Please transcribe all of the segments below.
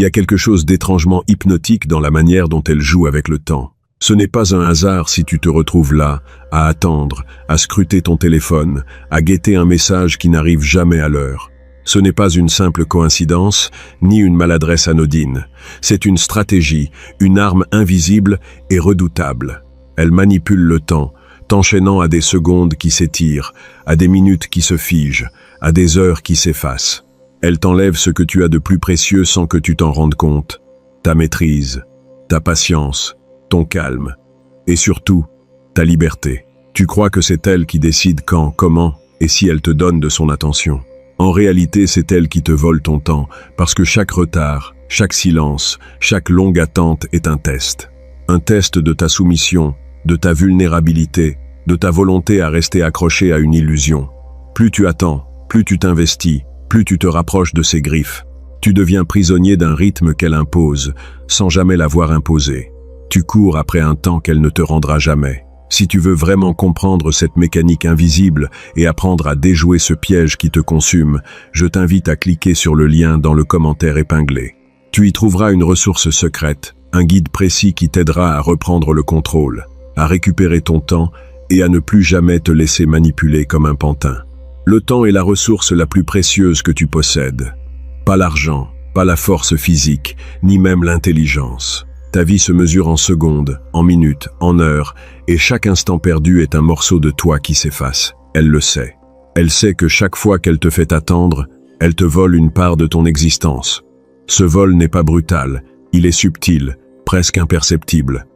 Il y a quelque chose d'étrangement hypnotique dans la manière dont elle joue avec le temps. Ce n'est pas un hasard si tu te retrouves là, à attendre, à scruter ton téléphone, à guetter un message qui n'arrive jamais à l'heure. Ce n'est pas une simple coïncidence, ni une maladresse anodine. C'est une stratégie, une arme invisible et redoutable. Elle manipule le temps, t'enchaînant à des secondes qui s'étirent, à des minutes qui se figent, à des heures qui s'effacent. Elle t'enlève ce que tu as de plus précieux sans que tu t'en rendes compte. Ta maîtrise, ta patience, ton calme, et surtout, ta liberté. Tu crois que c'est elle qui décide quand, comment, et si elle te donne de son attention. En réalité, c'est elle qui te vole ton temps, parce que chaque retard, chaque silence, chaque longue attente est un test. Un test de ta soumission, de ta vulnérabilité, de ta volonté à rester accroché à une illusion. Plus tu attends, plus tu t'investis, plus tu te rapproches de ses griffes. Tu deviens prisonnier d'un rythme qu'elle impose, sans jamais l'avoir imposé. Tu cours après un temps qu'elle ne te rendra jamais. Si tu veux vraiment comprendre cette mécanique invisible et apprendre à déjouer ce piège qui te consume, je t'invite à cliquer sur le lien dans le commentaire épinglé. Tu y trouveras une ressource secrète, un guide précis qui t'aidera à reprendre le contrôle, à récupérer ton temps et à ne plus jamais te laisser manipuler comme un pantin. Le temps est la ressource la plus précieuse que tu possèdes. Pas l'argent, pas la force physique, ni même l'intelligence. Ta vie se mesure en secondes, en minutes, en heures, et chaque instant perdu est un morceau de toi qui s'efface. Elle le sait. Elle sait que chaque fois qu'elle te fait attendre, elle te vole une part de ton existence. Ce vol n'est pas brutal, il est subtil, presque imperceptible.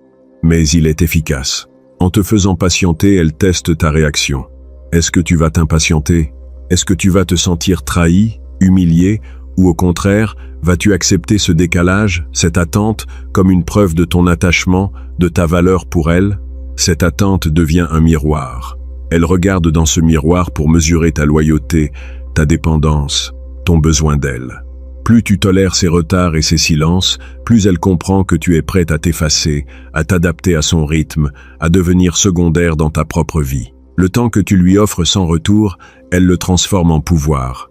Mais il est efficace. En te faisant patienter, elle teste ta réaction. Est-ce que tu vas t'impatienter? Est-ce que tu vas te sentir trahi, humilié, ou au contraire, vas-tu accepter ce décalage, cette attente, comme une preuve de ton attachement, de ta valeur pour elle? Cette attente devient un miroir. Elle regarde dans ce miroir pour mesurer ta loyauté, ta dépendance, ton besoin d'elle. Plus tu tolères ses retards et ses silences, plus elle comprend que tu es prête à t'effacer, à t'adapter à son rythme, à devenir secondaire dans ta propre vie. Le temps que tu lui offres sans retour, elle le transforme en pouvoir.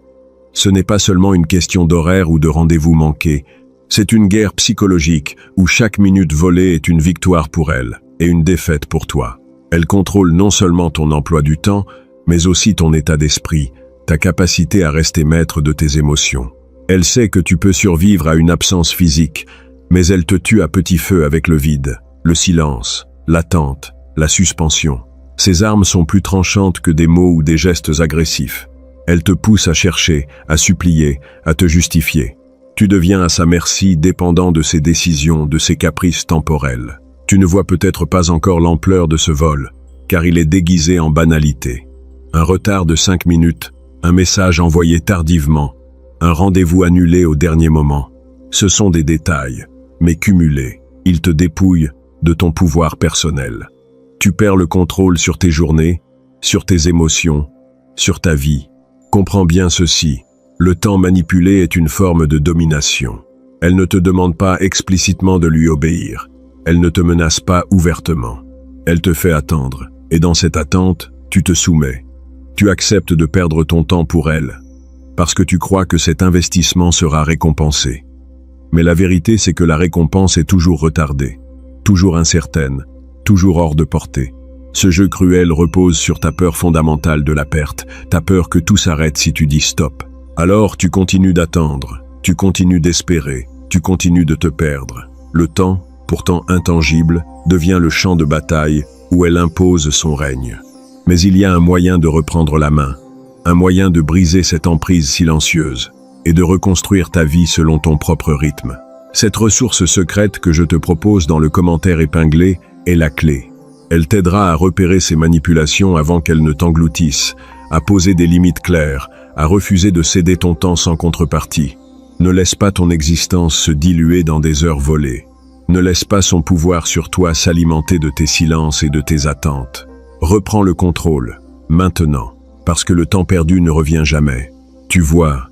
Ce n'est pas seulement une question d'horaire ou de rendez-vous manqué, c'est une guerre psychologique où chaque minute volée est une victoire pour elle et une défaite pour toi. Elle contrôle non seulement ton emploi du temps, mais aussi ton état d'esprit, ta capacité à rester maître de tes émotions. Elle sait que tu peux survivre à une absence physique, mais elle te tue à petit feu avec le vide, le silence, l'attente, la suspension. Ses armes sont plus tranchantes que des mots ou des gestes agressifs. Elle te pousse à chercher, à supplier, à te justifier. Tu deviens à sa merci dépendant de ses décisions, de ses caprices temporels. Tu ne vois peut-être pas encore l'ampleur de ce vol, car il est déguisé en banalité. Un retard de 5 minutes, un message envoyé tardivement, un rendez-vous annulé au dernier moment. Ce sont des détails, mais cumulés, ils te dépouillent de ton pouvoir personnel. Tu perds le contrôle sur tes journées, sur tes émotions, sur ta vie. Comprends bien ceci, le temps manipulé est une forme de domination. Elle ne te demande pas explicitement de lui obéir. Elle ne te menace pas ouvertement. Elle te fait attendre, et dans cette attente, tu te soumets. Tu acceptes de perdre ton temps pour elle, parce que tu crois que cet investissement sera récompensé. Mais la vérité, c'est que la récompense est toujours retardée, toujours incertaine, toujours hors de portée. Ce jeu cruel repose sur ta peur fondamentale de la perte, ta peur que tout s'arrête si tu dis stop. Alors tu continues d'attendre, tu continues d'espérer, tu continues de te perdre. Le temps, pourtant intangible, devient le champ de bataille où elle impose son règne. Mais il y a un moyen de reprendre la main, un moyen de briser cette emprise silencieuse et de reconstruire ta vie selon ton propre rythme. Cette ressource secrète que je te propose dans le commentaire épinglé est la clé. Elle t'aidera à repérer ces manipulations avant qu'elles ne t'engloutissent, à poser des limites claires, à refuser de céder ton temps sans contrepartie. Ne laisse pas ton existence se diluer dans des heures volées. Ne laisse pas son pouvoir sur toi s'alimenter de tes silences et de tes attentes. Reprends le contrôle, maintenant, parce que le temps perdu ne revient jamais. Tu vois,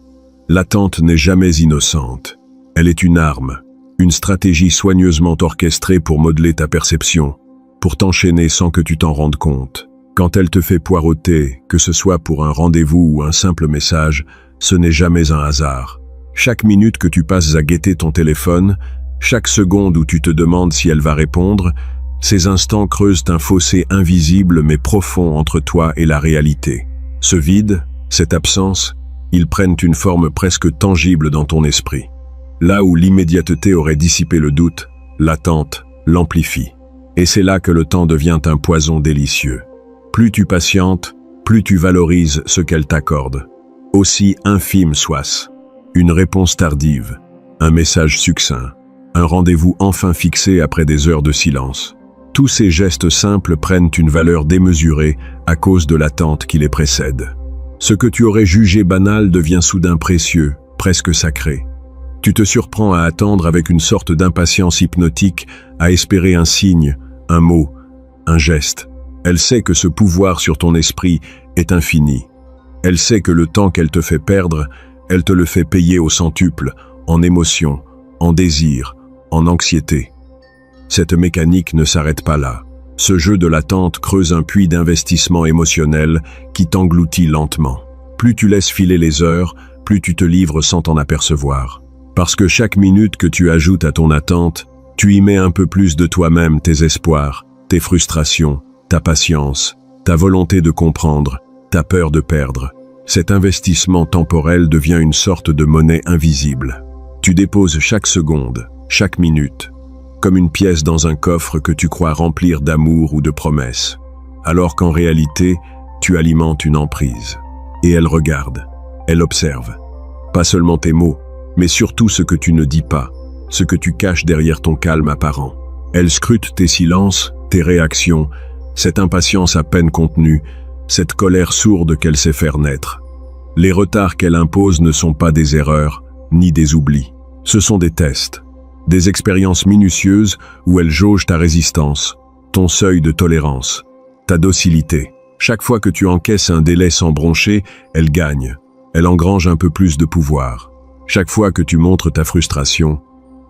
l'attente n'est jamais innocente. Elle est une arme, une stratégie soigneusement orchestrée pour modeler ta perception, pour t'enchaîner sans que tu t'en rendes compte. Quand elle te fait poireauter, que ce soit pour un rendez-vous ou un simple message, ce n'est jamais un hasard. Chaque minute que tu passes à guetter ton téléphone, chaque seconde où tu te demandes si elle va répondre, ces instants creusent un fossé invisible mais profond entre toi et la réalité. Ce vide, cette absence, ils prennent une forme presque tangible dans ton esprit. Là où l'immédiateté aurait dissipé le doute, l'attente l'amplifie. Et c'est là que le temps devient un poison délicieux. Plus tu patientes, plus tu valorises ce qu'elle t'accorde. Aussi infime soit-ce. Une réponse tardive, un message succinct, un rendez-vous enfin fixé après des heures de silence. Tous ces gestes simples prennent une valeur démesurée à cause de l'attente qui les précède. Ce que tu aurais jugé banal devient soudain précieux, presque sacré. Tu te surprends à attendre avec une sorte d'impatience hypnotique, à espérer un signe, un mot, un geste. Elle sait que ce pouvoir sur ton esprit est infini. Elle sait que le temps qu'elle te fait perdre, elle te le fait payer au centuple, en émotion, en désir, en anxiété. Cette mécanique ne s'arrête pas là. Ce jeu de l'attente creuse un puits d'investissement émotionnel qui t'engloutit lentement. Plus tu laisses filer les heures, plus tu te livres sans t'en apercevoir. Parce que chaque minute que tu ajoutes à ton attente, tu y mets un peu plus de toi-même, tes espoirs, tes frustrations, ta patience, ta volonté de comprendre, ta peur de perdre. Cet investissement temporel devient une sorte de monnaie invisible. Tu déposes chaque seconde, chaque minute, comme une pièce dans un coffre que tu crois remplir d'amour ou de promesses, alors qu'en réalité, tu alimentes une emprise. Et elle regarde, elle observe. Pas seulement tes mots, mais surtout ce que tu ne dis pas, ce que tu caches derrière ton calme apparent. Elle scrute tes silences, tes réactions, cette impatience à peine contenue, cette colère sourde qu'elle sait faire naître. Les retards qu'elle impose ne sont pas des erreurs, ni des oublis. Ce sont des tests, des expériences minutieuses où elle jauge ta résistance, ton seuil de tolérance, ta docilité. Chaque fois que tu encaisses un délai sans broncher, elle gagne. Elle engrange un peu plus de pouvoir. Chaque fois que tu montres ta frustration,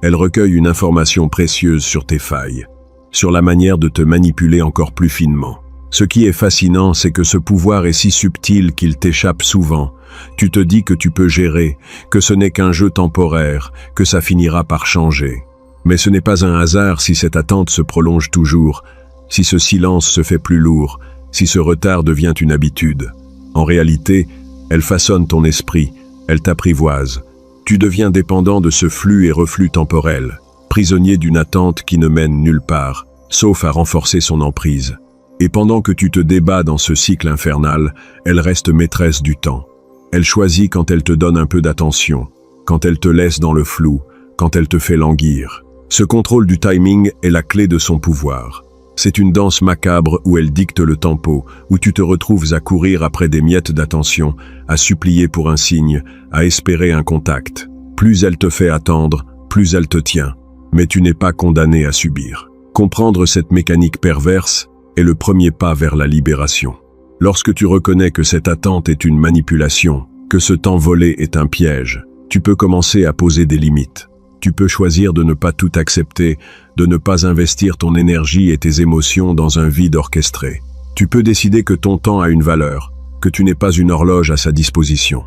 elle recueille une information précieuse sur tes failles, sur la manière de te manipuler encore plus finement. Ce qui est fascinant, c'est que ce pouvoir est si subtil qu'il t'échappe souvent. Tu te dis que tu peux gérer, que ce n'est qu'un jeu temporaire, que ça finira par changer. Mais ce n'est pas un hasard si cette attente se prolonge toujours, si ce silence se fait plus lourd, si ce retard devient une habitude. En réalité, elle façonne ton esprit, elle t'apprivoise. Tu deviens dépendant de ce flux et reflux temporel, prisonnier d'une attente qui ne mène nulle part, sauf à renforcer son emprise. Et pendant que tu te débats dans ce cycle infernal, elle reste maîtresse du temps. Elle choisit quand elle te donne un peu d'attention, quand elle te laisse dans le flou, quand elle te fait languir. Ce contrôle du timing est la clé de son pouvoir. C'est une danse macabre où elle dicte le tempo, où tu te retrouves à courir après des miettes d'attention, à supplier pour un signe, à espérer un contact. Plus elle te fait attendre, plus elle te tient. Mais tu n'es pas condamné à subir. Comprendre cette mécanique perverse est le premier pas vers la libération. Lorsque tu reconnais que cette attente est une manipulation, que ce temps volé est un piège, tu peux commencer à poser des limites. Tu peux choisir de ne pas tout accepter, de ne pas investir ton énergie et tes émotions dans un vide orchestré. Tu peux décider que ton temps a une valeur, que tu n'es pas une horloge à sa disposition.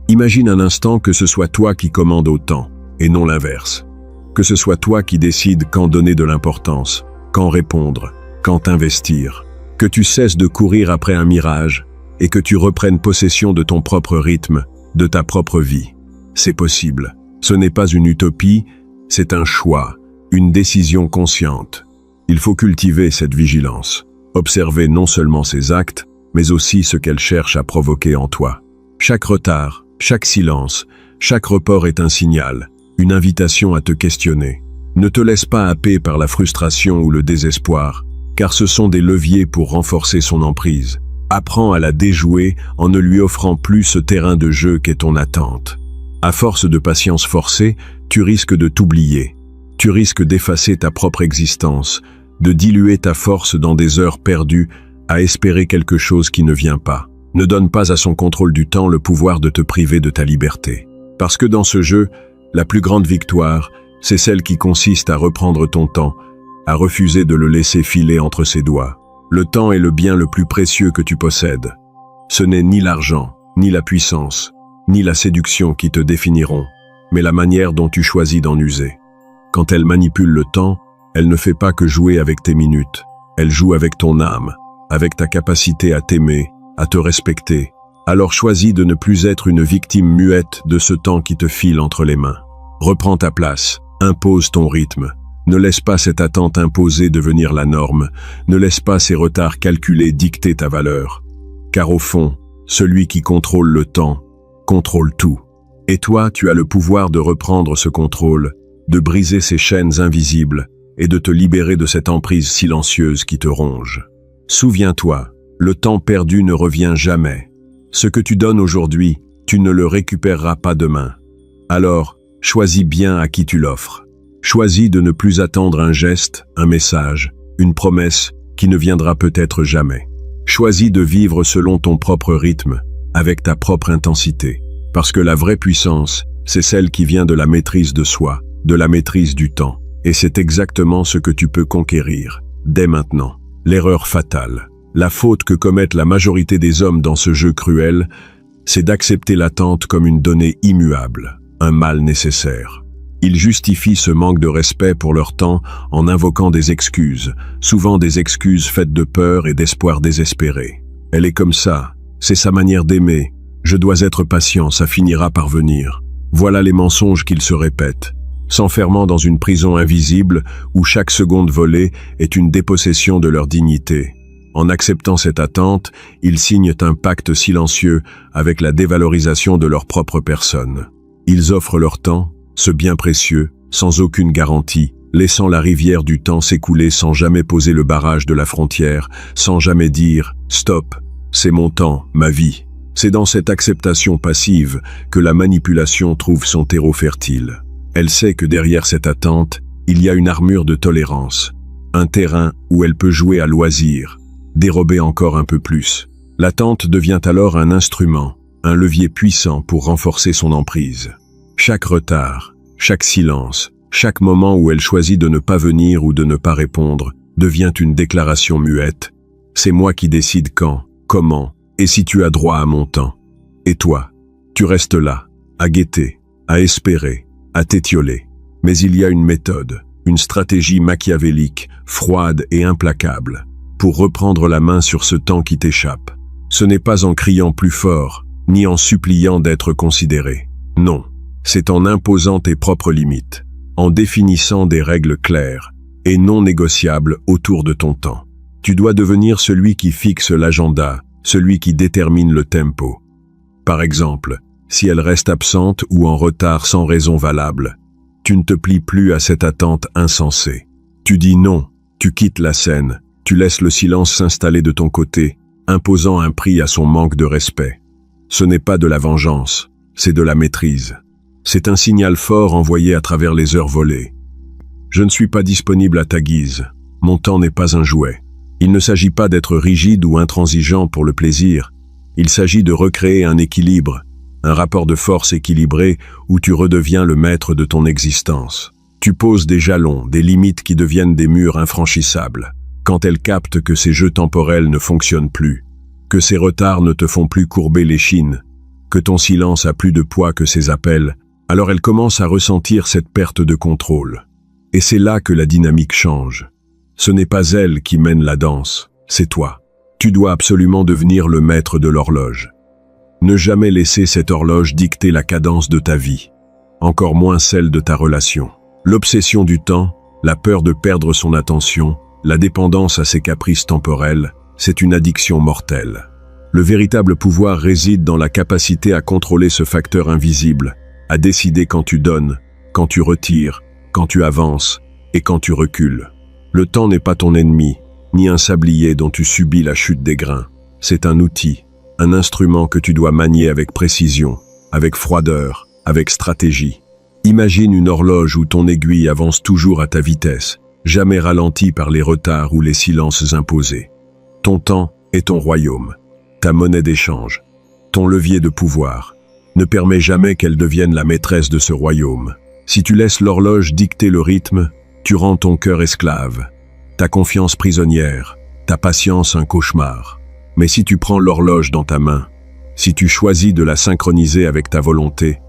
Imagine un instant que ce soit toi qui commande au temps, et non l'inverse. Que ce soit toi qui décides quand donner de l'importance, quand répondre, quand investir. Que tu cesses de courir après un mirage, et que tu reprennes possession de ton propre rythme, de ta propre vie. C'est possible. Ce n'est pas une utopie, c'est un choix, une décision consciente. Il faut cultiver cette vigilance, observer non seulement ses actes, mais aussi ce qu'elle cherche à provoquer en toi. Chaque retard, chaque silence, chaque report est un signal, une invitation à te questionner. Ne te laisse pas happer par la frustration ou le désespoir, car ce sont des leviers pour renforcer son emprise. Apprends à la déjouer en ne lui offrant plus ce terrain de jeu qu'est ton attente. À force de patience forcée, tu risques de t'oublier. Tu risques d'effacer ta propre existence, de diluer ta force dans des heures perdues à espérer quelque chose qui ne vient pas. Ne donne pas à son contrôle du temps le pouvoir de te priver de ta liberté. Parce que dans ce jeu, la plus grande victoire, c'est celle qui consiste à reprendre ton temps, à refuser de le laisser filer entre ses doigts. Le temps est le bien le plus précieux que tu possèdes. Ce n'est ni l'argent, ni la puissance, ni la séduction qui te définiront. mais la manière dont tu choisis d'en user. Quand elle manipule le temps, elle ne fait pas que jouer avec tes minutes. Elle joue avec ton âme, avec ta capacité à t'aimer, à te respecter. Alors choisis de ne plus être une victime muette de ce temps qui te file entre les mains. Reprends ta place, impose ton rythme. Ne laisse pas cette attente imposée devenir la norme. Ne laisse pas ces retards calculés dicter ta valeur. Car au fond, celui qui contrôle le temps, contrôle tout. Et toi, tu as le pouvoir de reprendre ce contrôle, de briser ces chaînes invisibles et de te libérer de cette emprise silencieuse qui te ronge. Souviens-toi, le temps perdu ne revient jamais. Ce que tu donnes aujourd'hui, tu ne le récupéreras pas demain. Alors, choisis bien à qui tu l'offres. Choisis de ne plus attendre un geste, un message, une promesse qui ne viendra peut-être jamais. Choisis de vivre selon ton propre rythme, avec ta propre intensité. Parce que la vraie puissance, c'est celle qui vient de la maîtrise de soi, de la maîtrise du temps. Et c'est exactement ce que tu peux conquérir, dès maintenant. L'erreur fatale, la faute que commettent la majorité des hommes dans ce jeu cruel, c'est d'accepter l'attente comme une donnée immuable, un mal nécessaire. Ils justifient ce manque de respect pour leur temps en invoquant des excuses, souvent des excuses faites de peur et d'espoir désespéré. Elle est comme ça, c'est sa manière d'aimer. Je dois être patient, ça finira par venir. Voilà les mensonges qu'ils se répètent, s'enfermant dans une prison invisible où chaque seconde volée est une dépossession de leur dignité. En acceptant cette attente, ils signent un pacte silencieux avec la dévalorisation de leur propre personne. Ils offrent leur temps, ce bien précieux, sans aucune garantie, laissant la rivière du temps s'écouler sans jamais poser le barrage de la frontière, sans jamais dire « Stop, c'est mon temps, ma vie ». C'est dans cette acceptation passive que la manipulation trouve son terreau fertile. Elle sait que derrière cette attente, il y a une armure de tolérance, un terrain où elle peut jouer à loisir, dérober encore un peu plus. L'attente devient alors un instrument, un levier puissant pour renforcer son emprise. Chaque retard, chaque silence, chaque moment où elle choisit de ne pas venir ou de ne pas répondre, devient une déclaration muette. C'est moi qui décide quand, comment, et si tu as droit à mon temps. Et toi, tu restes là, à guetter, à espérer, à t'étioler. Mais il y a une méthode, une stratégie machiavélique, froide et implacable, pour reprendre la main sur ce temps qui t'échappe. Ce n'est pas en criant plus fort, ni en suppliant d'être considéré. Non, c'est en imposant tes propres limites, en définissant des règles claires et non négociables autour de ton temps. Tu dois devenir celui qui fixe l'agenda, celui qui détermine le tempo. Par exemple, si elle reste absente ou en retard sans raison valable, tu ne te plies plus à cette attente insensée. Tu dis non, tu quittes la scène, tu laisses le silence s'installer de ton côté, imposant un prix à son manque de respect. Ce n'est pas de la vengeance, c'est de la maîtrise. C'est un signal fort envoyé à travers les heures volées. Je ne suis pas disponible à ta guise, mon temps n'est pas un jouet. Il ne s'agit pas d'être rigide ou intransigeant pour le plaisir, il s'agit de recréer un équilibre, un rapport de force équilibré où tu redeviens le maître de ton existence. Tu poses des jalons, des limites qui deviennent des murs infranchissables. Quand elle capte que ces jeux temporels ne fonctionnent plus, que ces retards ne te font plus courber l'échine, que ton silence a plus de poids que ses appels, alors elle commence à ressentir cette perte de contrôle. Et c'est là que la dynamique change. Ce n'est pas elle qui mène la danse, c'est toi. Tu dois absolument devenir le maître de l'horloge. Ne jamais laisser cette horloge dicter la cadence de ta vie, encore moins celle de ta relation. L'obsession du temps, la peur de perdre son attention, la dépendance à ses caprices temporels, c'est une addiction mortelle. Le véritable pouvoir réside dans la capacité à contrôler ce facteur invisible, à décider quand tu donnes, quand tu retires, quand tu avances et quand tu recules. Le temps n'est pas ton ennemi, ni un sablier dont tu subis la chute des grains. C'est un outil, un instrument que tu dois manier avec précision, avec froideur, avec stratégie. Imagine une horloge où ton aiguille avance toujours à ta vitesse, jamais ralentie par les retards ou les silences imposés. Ton temps est ton royaume, ta monnaie d'échange, ton levier de pouvoir. Ne permets jamais qu'elle devienne la maîtresse de ce royaume. Si tu laisses l'horloge dicter le rythme, tu rends ton cœur esclave, ta confiance prisonnière, ta patience un cauchemar. Mais si tu prends l'horloge dans ta main, si tu choisis de la synchroniser avec ta volonté,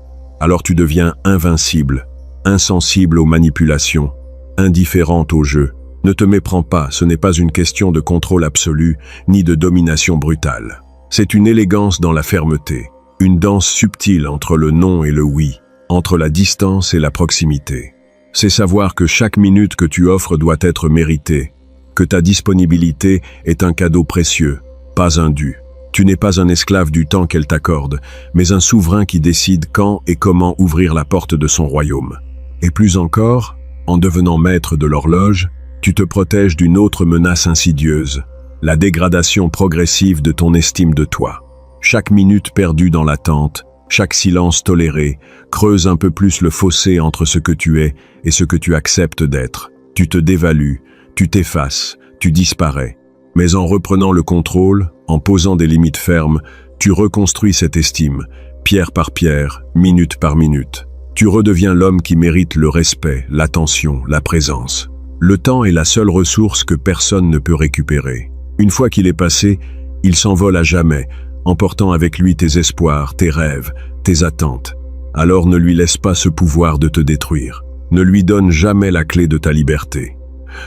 Alors tu deviens invincible, insensible aux manipulations, indifférente au jeu. Ne te méprends pas, ce n'est pas une question de contrôle absolu, ni de domination brutale. C'est une élégance dans la fermeté, une danse subtile entre le non et le oui, entre la distance et la proximité. C'est savoir que chaque minute que tu offres doit être méritée, que ta disponibilité est un cadeau précieux, pas un dû. Tu n'es pas un esclave du temps qu'elle t'accorde, mais un souverain qui décide quand et comment ouvrir la porte de son royaume. Et plus encore, en devenant maître de l'horloge, tu te protèges d'une autre menace insidieuse, la dégradation progressive de ton estime de toi. Chaque minute perdue dans l'attente, chaque silence toléré, creuse un peu plus le fossé entre ce que tu es et ce que tu acceptes d'être. Tu te dévalues, tu t'effaces, tu disparais. Mais en reprenant le contrôle, en posant des limites fermes, tu reconstruis cette estime, pierre par pierre, minute par minute. Tu redeviens l'homme qui mérite le respect, l'attention, la présence. Le temps est la seule ressource que personne ne peut récupérer. Une fois qu'il est passé, il s'envole à jamais, emportant avec lui tes espoirs, tes rêves, tes attentes. Alors ne lui laisse pas ce pouvoir de te détruire. Ne lui donne jamais la clé de ta liberté.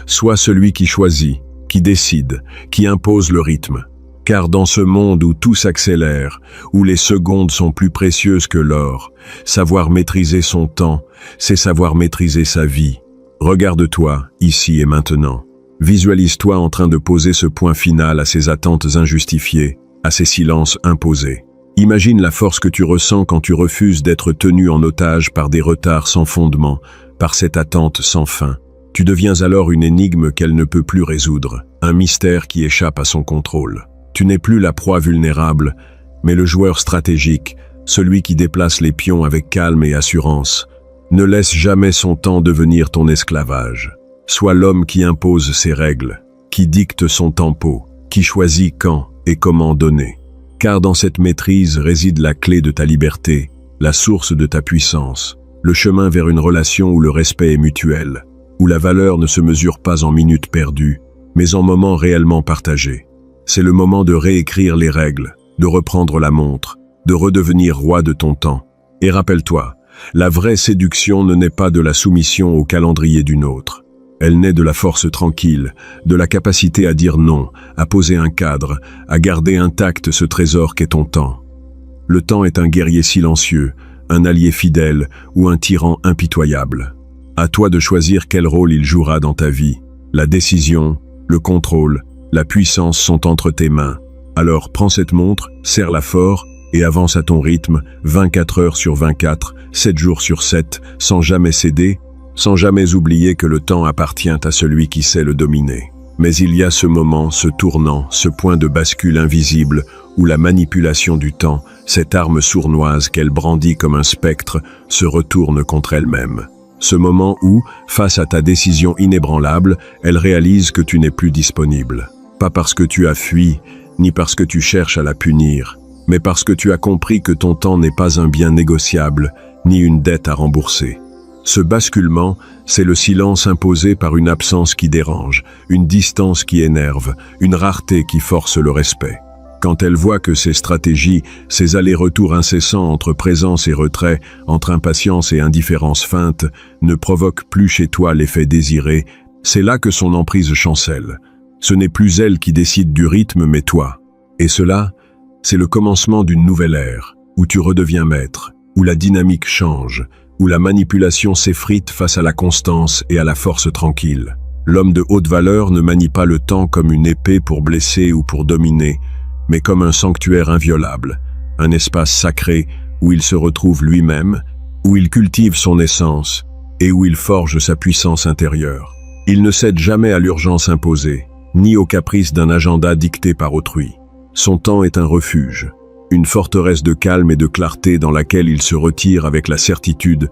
Sois celui qui choisit, qui décide, qui impose le rythme. Car dans ce monde où tout s'accélère, où les secondes sont plus précieuses que l'or, savoir maîtriser son temps, c'est savoir maîtriser sa vie. Regarde-toi, ici et maintenant. Visualise-toi en train de poser ce point final à ces attentes injustifiées, à ces silences imposés. Imagine la force que tu ressens quand tu refuses d'être tenu en otage par des retards sans fondement, par cette attente sans fin. Tu deviens alors une énigme qu'elle ne peut plus résoudre, un mystère qui échappe à son contrôle. Tu n'es plus la proie vulnérable, mais le joueur stratégique, celui qui déplace les pions avec calme et assurance. Ne laisse jamais son temps devenir ton esclavage. Sois l'homme qui impose ses règles, qui dicte son tempo, qui choisit quand et comment donner. Car dans cette maîtrise réside la clé de ta liberté, la source de ta puissance, le chemin vers une relation où le respect est mutuel, où la valeur ne se mesure pas en minutes perdues, mais en moments réellement partagés. C'est le moment de réécrire les règles, de reprendre la montre, de redevenir roi de ton temps. Et rappelle-toi, la vraie séduction ne naît pas de la soumission au calendrier d'une autre. Elle naît de la force tranquille, de la capacité à dire non, à poser un cadre, à garder intact ce trésor qu'est ton temps. Le temps est un guerrier silencieux, un allié fidèle ou un tyran impitoyable. À toi de choisir quel rôle il jouera dans ta vie. La décision, le contrôle, la puissance sont entre tes mains. Alors prends cette montre, serre-la fort et avance à ton rythme, 24 heures sur 24, 7 jours sur 7, sans jamais céder, sans jamais oublier que le temps appartient à celui qui sait le dominer. Mais il y a ce moment, ce tournant, ce point de bascule invisible où la manipulation du temps, cette arme sournoise qu'elle brandit comme un spectre, se retourne contre elle-même. Ce moment où, face à ta décision inébranlable, elle réalise que tu n'es plus disponible. Pas parce que tu as fui, ni parce que tu cherches à la punir, mais parce que tu as compris que ton temps n'est pas un bien négociable, ni une dette à rembourser. Ce basculement, c'est le silence imposé par une absence qui dérange, une distance qui énerve, une rareté qui force le respect. Quand elle voit que ces stratégies, ces allers-retours incessants entre présence et retrait, entre impatience et indifférence feinte, ne provoquent plus chez toi l'effet désiré, c'est là que son emprise chancelle. Ce n'est plus elle qui décide du rythme, mais toi. Et cela, c'est le commencement d'une nouvelle ère, où tu redeviens maître, où la dynamique change, où la manipulation s'effrite face à la constance et à la force tranquille. L'homme de haute valeur ne manie pas le temps comme une épée pour blesser ou pour dominer, mais comme un sanctuaire inviolable, un espace sacré où il se retrouve lui-même, où il cultive son essence et où il forge sa puissance intérieure. Il ne cède jamais à l'urgence imposée, ni au caprice d'un agenda dicté par autrui. Son temps est un refuge, une forteresse de calme et de clarté dans laquelle il se retire avec la certitude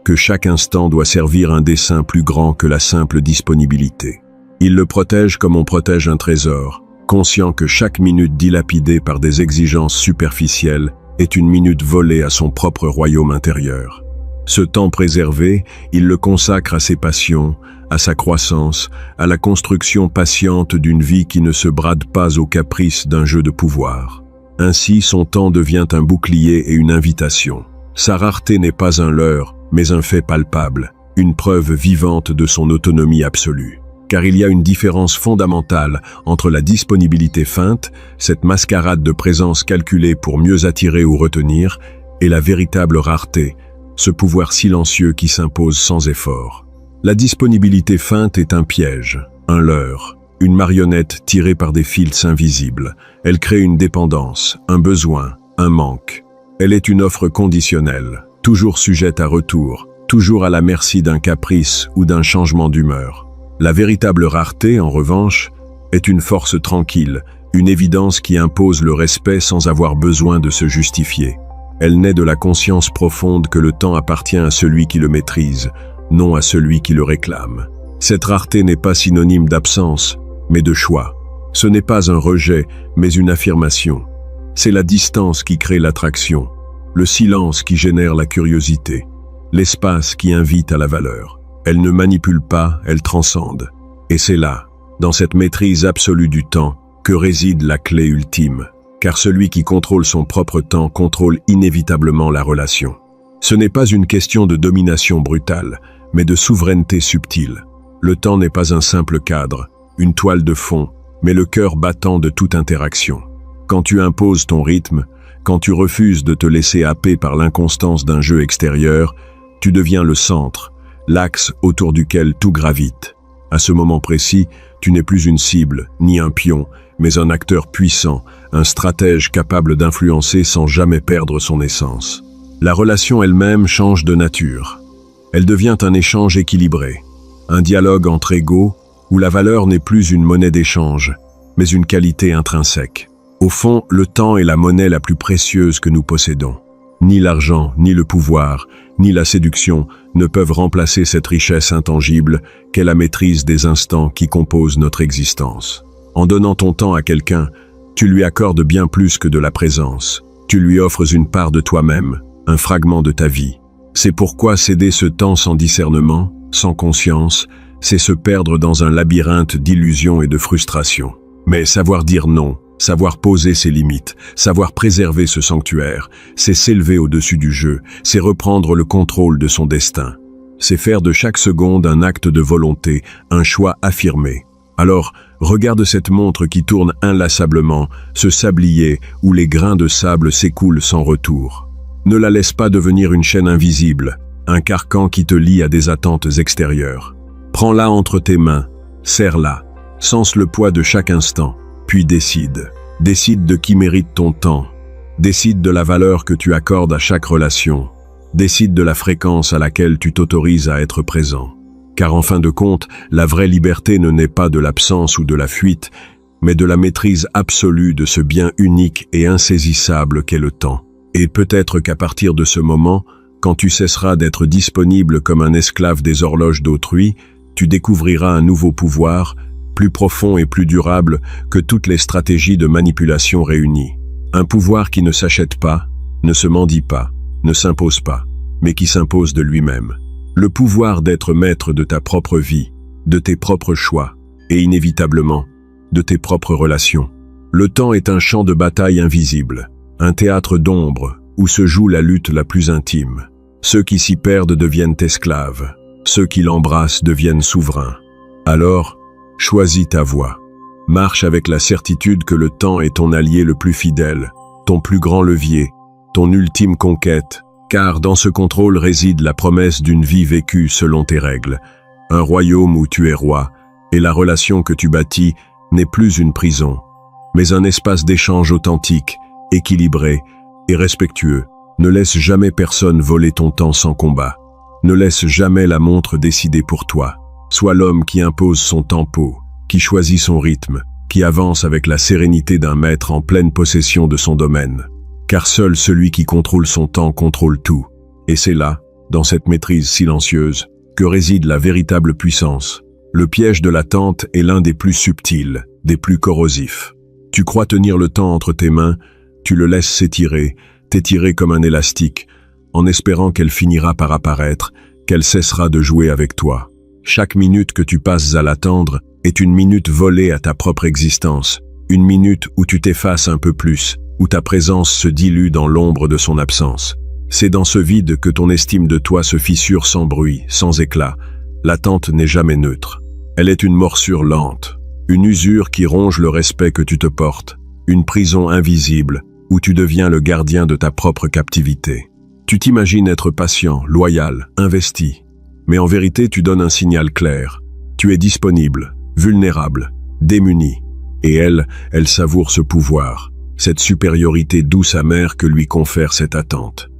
que chaque instant doit servir un dessein plus grand que la simple disponibilité. Il le protège comme on protège un trésor, conscient que chaque minute dilapidée par des exigences superficielles est une minute volée à son propre royaume intérieur. Ce temps préservé, il le consacre à ses passions, à sa croissance, à la construction patiente d'une vie qui ne se brade pas aux caprices d'un jeu de pouvoir. Ainsi, son temps devient un bouclier et une invitation. Sa rareté n'est pas un leurre, mais un fait palpable, une preuve vivante de son autonomie absolue. Car il y a une différence fondamentale entre la disponibilité feinte, cette mascarade de présence calculée pour mieux attirer ou retenir, et la véritable rareté, ce pouvoir silencieux qui s'impose sans effort. La disponibilité feinte est un piège, un leurre, une marionnette tirée par des fils invisibles. Elle crée une dépendance, un besoin, un manque. Elle est une offre conditionnelle, toujours sujette à retour, toujours à la merci d'un caprice ou d'un changement d'humeur. La véritable rareté, en revanche, est une force tranquille, une évidence qui impose le respect sans avoir besoin de se justifier. Elle naît de la conscience profonde que le temps appartient à celui qui le maîtrise, non à celui qui le réclame. Cette rareté n'est pas synonyme d'absence, mais de choix. Ce n'est pas un rejet, mais une affirmation. C'est la distance qui crée l'attraction, le silence qui génère la curiosité, l'espace qui invite à la valeur. Elle ne manipule pas, elle transcende. Et c'est là, dans cette maîtrise absolue du temps, que réside la clé ultime. Car celui qui contrôle son propre temps contrôle inévitablement la relation. Ce n'est pas une question de domination brutale, mais de souveraineté subtile. Le temps n'est pas un simple cadre, une toile de fond, mais le cœur battant de toute interaction. Quand tu imposes ton rythme, quand tu refuses de te laisser happer par l'inconstance d'un jeu extérieur, tu deviens le centre, l'axe autour duquel tout gravite. À ce moment précis, tu n'es plus une cible, ni un pion, mais un acteur puissant, un stratège capable d'influencer sans jamais perdre son essence. La relation elle-même change de nature. Elle devient un échange équilibré, un dialogue entre égaux où la valeur n'est plus une monnaie d'échange, mais une qualité intrinsèque. Au fond, le temps est la monnaie la plus précieuse que nous possédons. Ni l'argent, ni le pouvoir, ni la séduction ne peuvent remplacer cette richesse intangible qu'est la maîtrise des instants qui composent notre existence. En donnant ton temps à quelqu'un, tu lui accordes bien plus que de la présence. Tu lui offres une part de toi-même, un fragment de ta vie. C'est pourquoi céder ce temps sans discernement, sans conscience, c'est se perdre dans un labyrinthe d'illusions et de frustrations. Mais savoir dire non, savoir poser ses limites, savoir préserver ce sanctuaire, c'est s'élever au-dessus du jeu, c'est reprendre le contrôle de son destin. C'est faire de chaque seconde un acte de volonté, un choix affirmé. Alors, regarde cette montre qui tourne inlassablement, ce sablier où les grains de sable s'écoulent sans retour. Ne la laisse pas devenir une chaîne invisible, un carcan qui te lie à des attentes extérieures. Prends-la entre tes mains, serre-la, sens le poids de chaque instant, puis décide. Décide de qui mérite ton temps. Décide de la valeur que tu accordes à chaque relation. Décide de la fréquence à laquelle tu t'autorises à être présent. Car en fin de compte, la vraie liberté ne naît pas de l'absence ou de la fuite, mais de la maîtrise absolue de ce bien unique et insaisissable qu'est le temps. Et peut-être qu'à partir de ce moment, quand tu cesseras d'être disponible comme un esclave des horloges d'autrui, tu découvriras un nouveau pouvoir, plus profond et plus durable que toutes les stratégies de manipulation réunies. Un pouvoir qui ne s'achète pas, ne se mendie pas, ne s'impose pas, mais qui s'impose de lui-même. Le pouvoir d'être maître de ta propre vie, de tes propres choix, et inévitablement, de tes propres relations. Le temps est un champ de bataille invisible, un théâtre d'ombre où se joue la lutte la plus intime. Ceux qui s'y perdent deviennent esclaves, ceux qui l'embrassent deviennent souverains. Alors, choisis ta voie. Marche avec la certitude que le temps est ton allié le plus fidèle, ton plus grand levier, ton ultime conquête, car dans ce contrôle réside la promesse d'une vie vécue selon tes règles, un royaume où tu es roi, et la relation que tu bâtis n'est plus une prison, mais un espace d'échange authentique, équilibré et respectueux. Ne laisse jamais personne voler ton temps sans combat. Ne laisse jamais la montre décider pour toi. Sois l'homme qui impose son tempo, qui choisit son rythme, qui avance avec la sérénité d'un maître en pleine possession de son domaine. Car seul celui qui contrôle son temps contrôle tout. Et c'est là, dans cette maîtrise silencieuse, que réside la véritable puissance. Le piège de l'attente est l'un des plus subtils, des plus corrosifs. Tu crois tenir le temps entre tes mains, tu le laisses s'étirer, t'étirer comme un élastique, en espérant qu'elle finira par apparaître, qu'elle cessera de jouer avec toi. Chaque minute que tu passes à l'attendre est une minute volée à ta propre existence, une minute où tu t'effaces un peu plus, où ta présence se dilue dans l'ombre de son absence. C'est dans ce vide que ton estime de toi se fissure sans bruit, sans éclat. L'attente n'est jamais neutre. Elle est une morsure lente, une usure qui ronge le respect que tu te portes, une prison invisible où tu deviens le gardien de ta propre captivité. Tu t'imagines être patient, loyal, investi. Mais en vérité, tu donnes un signal clair. Tu es disponible, vulnérable, démuni. Et elle savoure ce pouvoir, cette supériorité douce amère que lui confère cette attente.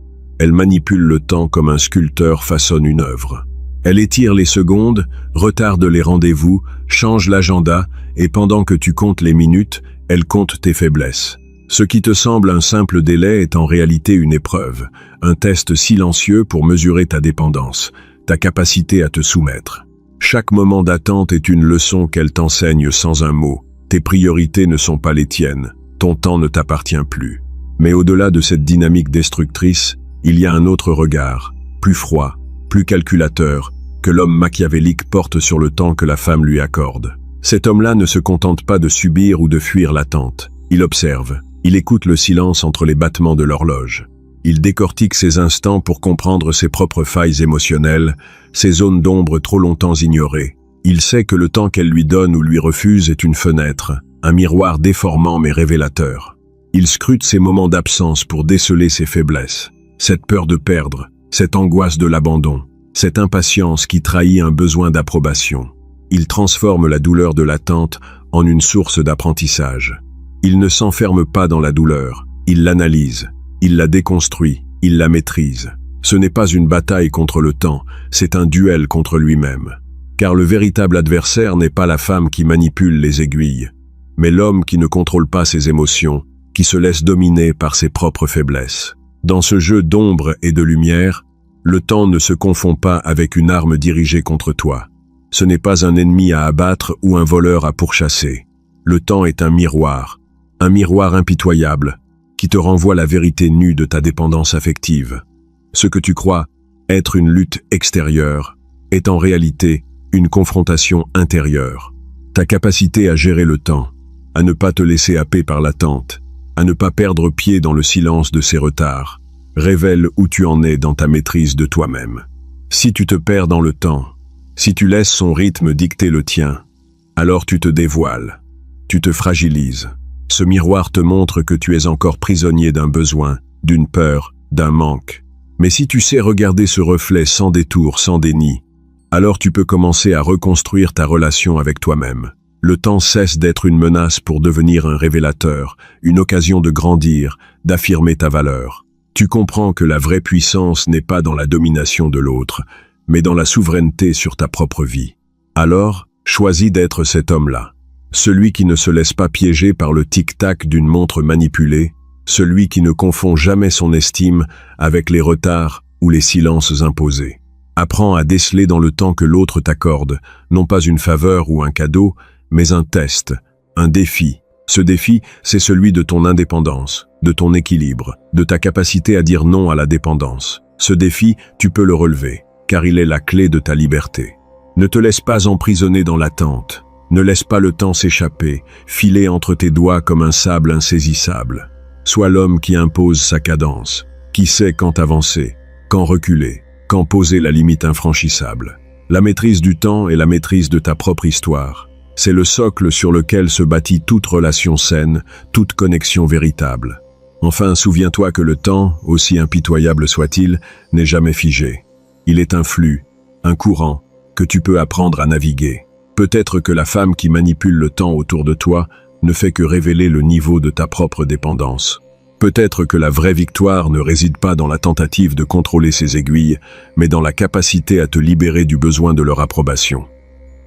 Elle manipule le temps comme un sculpteur façonne une œuvre. Elle étire les secondes, retarde les rendez-vous, change l'agenda, et pendant que tu comptes les minutes, elle compte tes faiblesses. Ce qui te semble un simple délai est en réalité une épreuve, un test silencieux pour mesurer ta dépendance, ta capacité à te soumettre. Chaque moment d'attente est une leçon qu'elle t'enseigne sans un mot. Tes priorités ne sont pas les tiennes, ton temps ne t'appartient plus. Mais au-delà de cette dynamique destructrice, il y a un autre regard, plus froid, plus calculateur, que l'homme machiavélique porte sur le temps que la femme lui accorde. Cet homme-là ne se contente pas de subir ou de fuir l'attente. Il observe, il écoute le silence entre les battements de l'horloge. Il décortique ses instants pour comprendre ses propres failles émotionnelles, ses zones d'ombre trop longtemps ignorées. Il sait que le temps qu'elle lui donne ou lui refuse est une fenêtre, un miroir déformant mais révélateur. Il scrute ses moments d'absence pour déceler ses faiblesses, cette peur de perdre, cette angoisse de l'abandon, cette impatience qui trahit un besoin d'approbation. Il transforme la douleur de l'attente en une source d'apprentissage. Il ne s'enferme pas dans la douleur, il l'analyse, il la déconstruit, il la maîtrise. Ce n'est pas une bataille contre le temps, c'est un duel contre lui-même. Car le véritable adversaire n'est pas la femme qui manipule les aiguilles, mais l'homme qui ne contrôle pas ses émotions, qui se laisse dominer par ses propres faiblesses. Dans ce jeu d'ombre et de lumière, le temps ne se confond pas avec une arme dirigée contre toi. Ce n'est pas un ennemi à abattre ou un voleur à pourchasser. Le temps est un miroir impitoyable, qui te renvoie la vérité nue de ta dépendance affective. Ce que tu crois être une lutte extérieure est en réalité une confrontation intérieure. Ta capacité à gérer le temps, à ne pas te laisser happer par l'attente, à ne pas perdre pied dans le silence de ses retards, révèle où tu en es dans ta maîtrise de toi-même. Si tu te perds dans le temps, si tu laisses son rythme dicter le tien, alors tu te dévoiles, tu te fragilises. Ce miroir te montre que tu es encore prisonnier d'un besoin, d'une peur, d'un manque. Mais si tu sais regarder ce reflet sans détour, sans déni, alors tu peux commencer à reconstruire ta relation avec toi-même. Le temps cesse d'être une menace pour devenir un révélateur, une occasion de grandir, d'affirmer ta valeur. Tu comprends que la vraie puissance n'est pas dans la domination de l'autre, mais dans la souveraineté sur ta propre vie. Alors, choisis d'être cet homme-là. Celui qui ne se laisse pas piéger par le tic-tac d'une montre manipulée, celui qui ne confond jamais son estime avec les retards ou les silences imposés. Apprends à déceler dans le temps que l'autre t'accorde, non pas une faveur ou un cadeau, mais un test, un défi. Ce défi, c'est celui de ton indépendance, de ton équilibre, de ta capacité à dire non à la dépendance. Ce défi, tu peux le relever, car il est la clé de ta liberté. Ne te laisse pas emprisonner dans l'attente. Ne laisse pas le temps s'échapper, filer entre tes doigts comme un sable insaisissable. Sois l'homme qui impose sa cadence, qui sait quand avancer, quand reculer, quand poser la limite infranchissable. La maîtrise du temps est la maîtrise de ta propre histoire. C'est le socle sur lequel se bâtit toute relation saine, toute connexion véritable. Enfin, souviens-toi que le temps, aussi impitoyable soit-il, n'est jamais figé. Il est un flux, un courant, que tu peux apprendre à naviguer. Peut-être que la femme qui manipule le temps autour de toi ne fait que révéler le niveau de ta propre dépendance. Peut-être que la vraie victoire ne réside pas dans la tentative de contrôler ses aiguilles, mais dans la capacité à te libérer du besoin de leur approbation.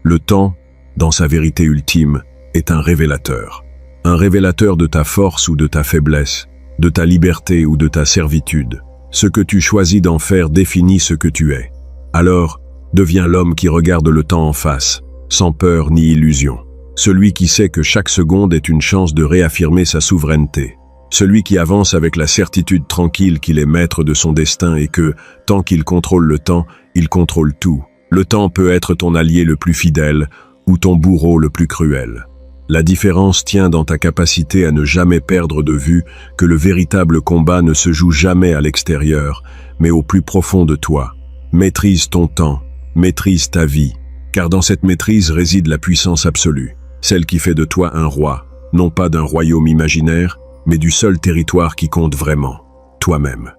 Le temps, dans sa vérité ultime, est un révélateur. Un révélateur de ta force ou de ta faiblesse, de ta liberté ou de ta servitude. Ce que tu choisis d'en faire définit ce que tu es. Alors, deviens l'homme qui regarde le temps en face, sans peur ni illusion. Celui qui sait que chaque seconde est une chance de réaffirmer sa souveraineté. Celui qui avance avec la certitude tranquille qu'il est maître de son destin et que, tant qu'il contrôle le temps, il contrôle tout. Le temps peut être ton allié le plus fidèle ou ton bourreau le plus cruel. La différence tient dans ta capacité à ne jamais perdre de vue que le véritable combat ne se joue jamais à l'extérieur, mais au plus profond de toi. Maîtrise ton temps, maîtrise ta vie, car dans cette maîtrise réside la puissance absolue, celle qui fait de toi un roi, non pas d'un royaume imaginaire, mais du seul territoire qui compte vraiment, toi-même.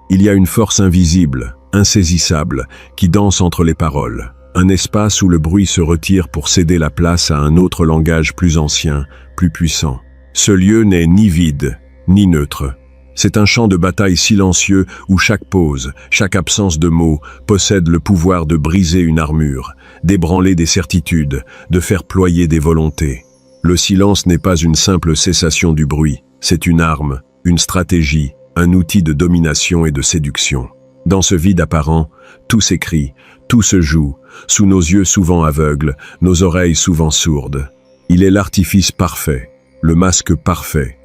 Il y a une force invisible, insaisissable, qui danse entre les paroles. Un espace où le bruit se retire pour céder la place à un autre langage plus ancien, plus puissant. Ce lieu n'est ni vide, ni neutre. C'est un champ de bataille silencieux où chaque pause, chaque absence de mots possède le pouvoir de briser une armure, d'ébranler des certitudes, de faire ployer des volontés. Le silence n'est pas une simple cessation du bruit, c'est une arme, une stratégie, un outil de domination et de séduction. Dans ce vide apparent, tout s'écrit, tout se joue, sous nos yeux souvent aveugles, nos oreilles souvent sourdes. Il est l'artifice parfait, le masque parfait,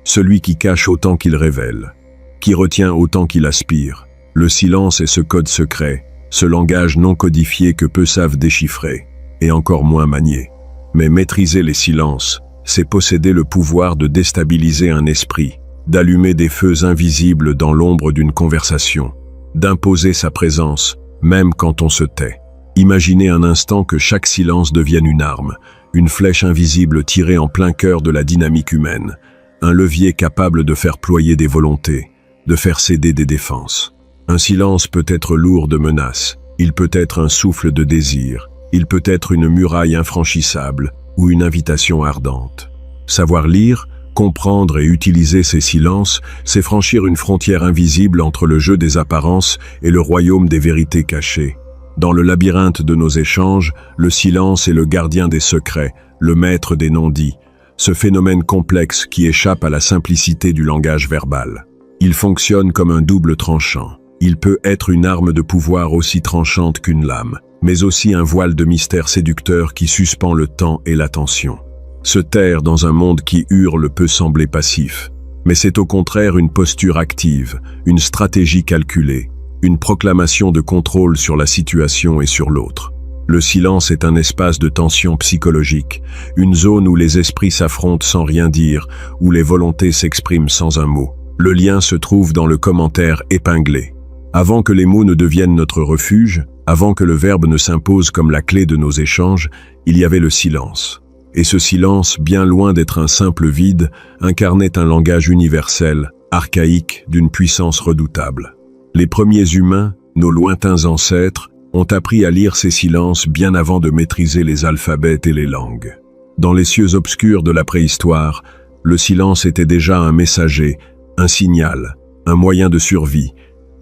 celui qui cache autant qu'il révèle, qui retient autant qu'il aspire. Le silence est ce code secret, ce langage non codifié que peu savent déchiffrer, et encore moins manier. Mais maîtriser les silences, c'est posséder le pouvoir de déstabiliser un esprit, d'allumer des feux invisibles dans l'ombre d'une conversation, d'imposer sa présence, même quand on se tait. Imaginez un instant que chaque silence devienne une arme, une flèche invisible tirée en plein cœur de la dynamique humaine, un levier capable de faire ployer des volontés, de faire céder des défenses. Un silence peut être lourd de menaces, il peut être un souffle de désir, il peut être une muraille infranchissable ou une invitation ardente. Savoir lire, comprendre et utiliser ces silences, c'est franchir une frontière invisible entre le jeu des apparences et le royaume des vérités cachées. Dans le labyrinthe de nos échanges, le silence est le gardien des secrets, le maître des non-dits, ce phénomène complexe qui échappe à la simplicité du langage verbal. Il fonctionne comme un double tranchant. Il peut être une arme de pouvoir aussi tranchante qu'une lame, mais aussi un voile de mystère séducteur qui suspend le temps et l'attention. Se taire dans un monde qui hurle peut sembler passif, mais c'est au contraire une posture active, une stratégie calculée, une proclamation de contrôle sur la situation et sur l'autre. Le silence est un espace de tension psychologique, une zone où les esprits s'affrontent sans rien dire, où les volontés s'expriment sans un mot. Le lien se trouve dans le commentaire épinglé. Avant que les mots ne deviennent notre refuge, avant que le verbe ne s'impose comme la clé de nos échanges, il y avait le silence. Et ce silence, bien loin d'être un simple vide, incarnait un langage universel, archaïque, d'une puissance redoutable. Les premiers humains, nos lointains ancêtres, ont appris à lire ces silences bien avant de maîtriser les alphabets et les langues. Dans les cieux obscurs de la préhistoire, le silence était déjà un messager, un signal, un moyen de survie.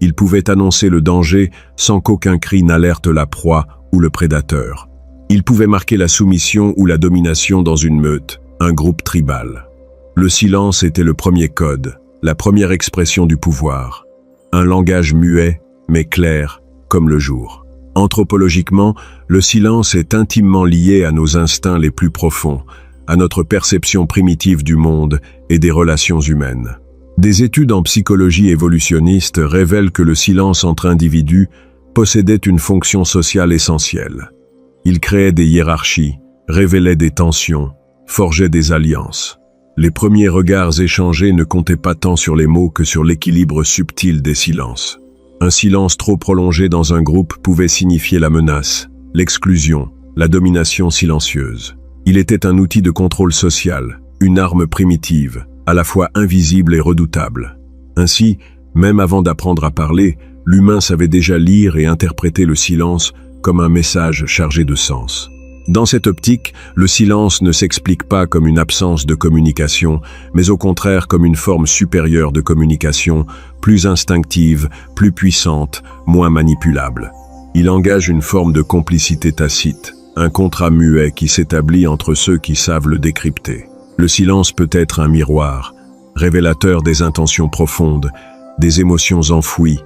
Il pouvait annoncer le danger sans qu'aucun cri n'alerte la proie ou le prédateur. Il pouvait marquer la soumission ou la domination dans une meute, un groupe tribal. Le silence était le premier code, la première expression du pouvoir. Un langage muet, mais clair, comme le jour. Anthropologiquement, le silence est intimement lié à nos instincts les plus profonds, à notre perception primitive du monde et des relations humaines. Des études en psychologie évolutionniste révèlent que le silence entre individus possédait une fonction sociale essentielle. Il créait des hiérarchies, révélait des tensions, forgeait des alliances. Les premiers regards échangés ne comptaient pas tant sur les mots que sur l'équilibre subtil des silences. Un silence trop prolongé dans un groupe pouvait signifier la menace, l'exclusion, la domination silencieuse. Il était un outil de contrôle social, une arme primitive, à la fois invisible et redoutable. Ainsi, même avant d'apprendre à parler, l'humain savait déjà lire et interpréter le silence comme un message chargé de sens. Dans cette optique, le silence ne s'explique pas comme une absence de communication, mais au contraire comme une forme supérieure de communication, plus instinctive, plus puissante, moins manipulable. Il engage une forme de complicité tacite, un contrat muet qui s'établit entre ceux qui savent le décrypter. Le silence peut être un miroir, révélateur des intentions profondes, des émotions enfouies,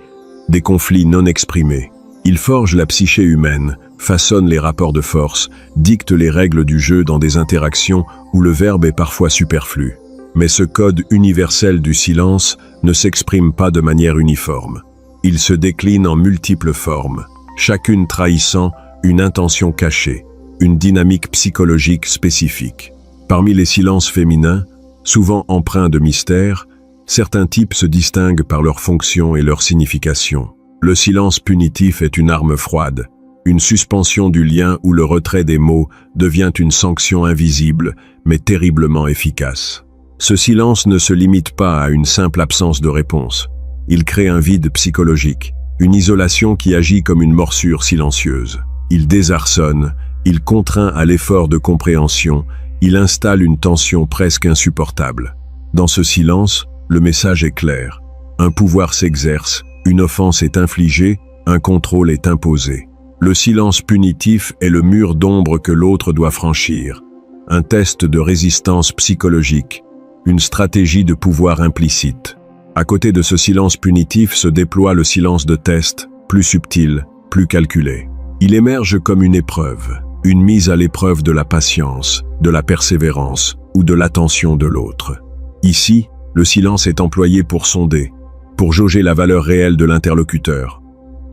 des conflits non exprimés. Il forge la psyché humaine, façonne les rapports de force, dicte les règles du jeu dans des interactions où le verbe est parfois superflu. Mais ce code universel du silence ne s'exprime pas de manière uniforme. Il se décline en multiples formes, chacune trahissant une intention cachée, une dynamique psychologique spécifique. Parmi les silences féminins, souvent empreints de mystère, certains types se distinguent par leur fonction et leur signification. Le silence punitif est une arme froide, une suspension du lien où le retrait des mots devient une sanction invisible, mais terriblement efficace. Ce silence ne se limite pas à une simple absence de réponse. Il crée un vide psychologique, une isolation qui agit comme une morsure silencieuse. Il désarçonne, il contraint à l'effort de compréhension, il installe une tension presque insupportable. Dans ce silence, le message est clair. Un pouvoir s'exerce, une offense est infligée, un contrôle est imposé. Le silence punitif est le mur d'ombre que l'autre doit franchir. Un test de résistance psychologique, une stratégie de pouvoir implicite. À côté de ce silence punitif se déploie le silence de test, plus subtil, plus calculé. Il émerge comme une épreuve, une mise à l'épreuve de la patience, de la persévérance ou de l'attention de l'autre. Ici, le silence est employé pour sonder, pour jauger la valeur réelle de l'interlocuteur.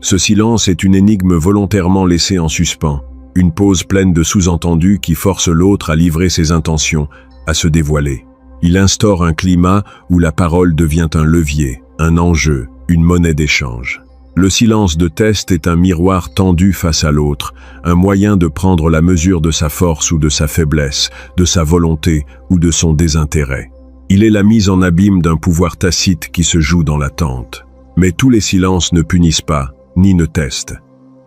Ce silence est une énigme volontairement laissée en suspens, une pause pleine de sous-entendus qui force l'autre à livrer ses intentions, à se dévoiler. Il instaure un climat où la parole devient un levier, un enjeu, une monnaie d'échange. Le silence de test est un miroir tendu face à l'autre, un moyen de prendre la mesure de sa force ou de sa faiblesse, de sa volonté ou de son désintérêt. Il est la mise en abîme d'un pouvoir tacite qui se joue dans l'attente. Mais tous les silences ne punissent pas, ni ne testent.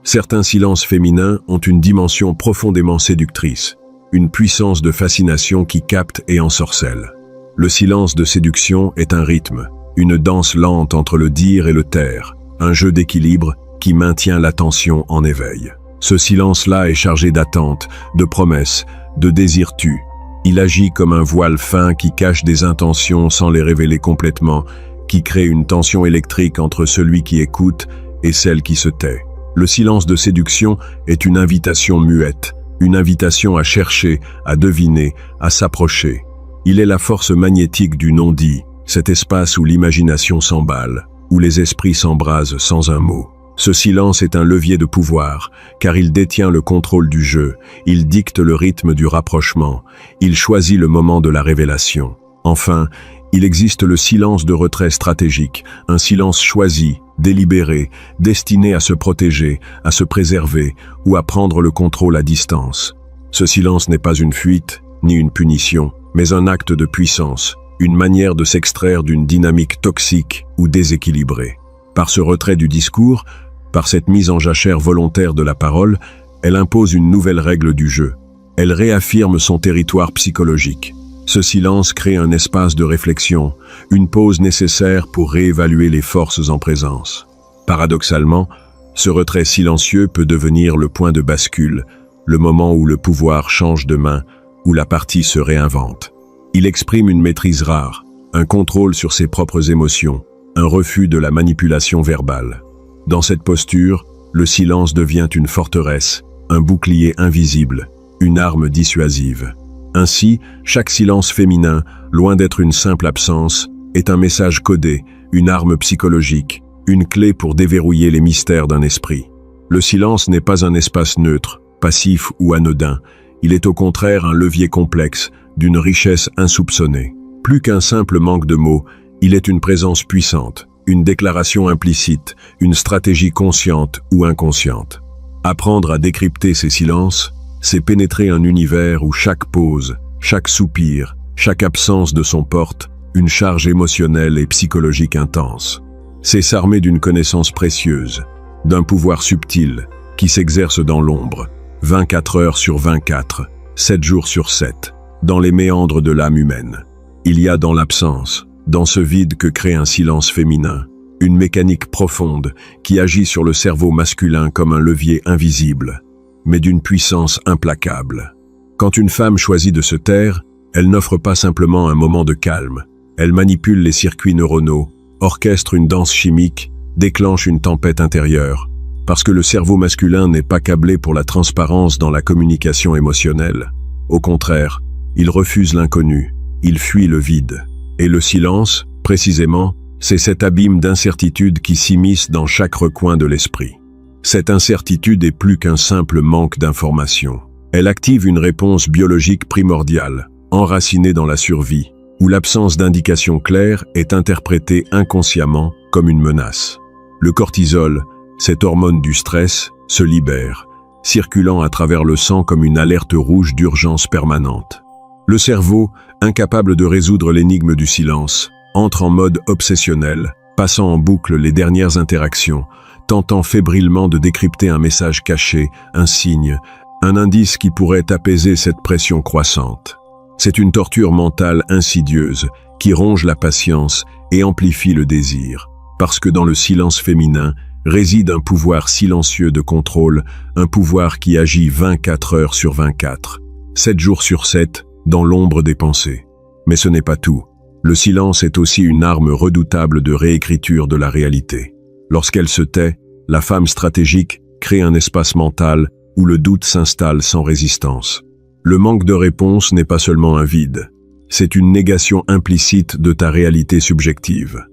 Certains silences féminins ont une dimension profondément séductrice, une puissance de fascination qui capte et ensorcelle. Le silence de séduction est un rythme, une danse lente entre le dire et le taire, un jeu d'équilibre qui maintient l'attention en éveil. Ce silence-là est chargé d'attentes, de promesses, de désirs tus. Il agit comme un voile fin qui cache des intentions sans les révéler complètement, qui crée une tension électrique entre celui qui écoute et celle qui se tait. Le silence de séduction est une invitation muette, une invitation à chercher, à deviner, à s'approcher. Il est la force magnétique du non-dit, cet espace où l'imagination s'emballe, où les esprits s'embrasent sans un mot. Ce silence est un levier de pouvoir, car il détient le contrôle du jeu, il dicte le rythme du rapprochement, il choisit le moment de la révélation. Enfin, il existe le silence de retrait stratégique, un silence choisi, délibéré, destiné à se protéger, à se préserver ou à prendre le contrôle à distance. Ce silence n'est pas une fuite, ni une punition, mais un acte de puissance, une manière de s'extraire d'une dynamique toxique ou déséquilibrée. Par ce retrait du discours, par cette mise en jachère volontaire de la parole, elle impose une nouvelle règle du jeu. Elle réaffirme son territoire psychologique. Ce silence crée un espace de réflexion, une pause nécessaire pour réévaluer les forces en présence. Paradoxalement, ce retrait silencieux peut devenir le point de bascule, le moment où le pouvoir change de main, où la partie se réinvente. Il exprime une maîtrise rare, un contrôle sur ses propres émotions, un refus de la manipulation verbale. Dans cette posture, le silence devient une forteresse, un bouclier invisible, une arme dissuasive. Ainsi, chaque silence féminin, loin d'être une simple absence, est un message codé, une arme psychologique, une clé pour déverrouiller les mystères d'un esprit. Le silence n'est pas un espace neutre, passif ou anodin, il est au contraire un levier complexe, d'une richesse insoupçonnée. Plus qu'un simple manque de mots, il est une présence puissante, une déclaration implicite, une stratégie consciente ou inconsciente. Apprendre à décrypter ces silences, c'est pénétrer un univers où chaque pause, chaque soupir, chaque absence de son porte une charge émotionnelle et psychologique intense. C'est s'armer d'une connaissance précieuse, d'un pouvoir subtil qui s'exerce dans l'ombre, 24 heures sur 24, 7 jours sur 7, dans les méandres de l'âme humaine. Il y a dans l'absence, dans ce vide que crée un silence féminin, une mécanique profonde qui agit sur le cerveau masculin comme un levier invisible, mais d'une puissance implacable. Quand une femme choisit de se taire, elle n'offre pas simplement un moment de calme, elle manipule les circuits neuronaux, orchestre une danse chimique, déclenche une tempête intérieure. Parce que le cerveau masculin n'est pas câblé pour la transparence dans la communication émotionnelle. Au contraire, il refuse l'inconnu, il fuit le vide. Et le silence, précisément, c'est cet abîme d'incertitude qui s'immisce dans chaque recoin de l'esprit. Cette incertitude est plus qu'un simple manque d'information. Elle active une réponse biologique primordiale, enracinée dans la survie, où l'absence d'indication claire est interprétée inconsciemment comme une menace. Le cortisol, cette hormone du stress, se libère, circulant à travers le sang comme une alerte rouge d'urgence permanente. Le cerveau, incapable de résoudre l'énigme du silence, entre en mode obsessionnel, passant en boucle les dernières interactions, tentant fébrilement de décrypter un message caché, un signe, un indice qui pourrait apaiser cette pression croissante. C'est une torture mentale insidieuse qui ronge la patience et amplifie le désir, parce que dans le silence féminin réside un pouvoir silencieux de contrôle, un pouvoir qui agit 24 heures sur 24, 7 jours sur 7, dans l'ombre des pensées. Mais ce n'est pas tout. Le silence est aussi une arme redoutable de réécriture de la réalité. Lorsqu'elle se tait, la femme stratégique crée un espace mental où le doute s'installe sans résistance. Le manque de réponse n'est pas seulement un vide, c'est une négation implicite de ta réalité subjective.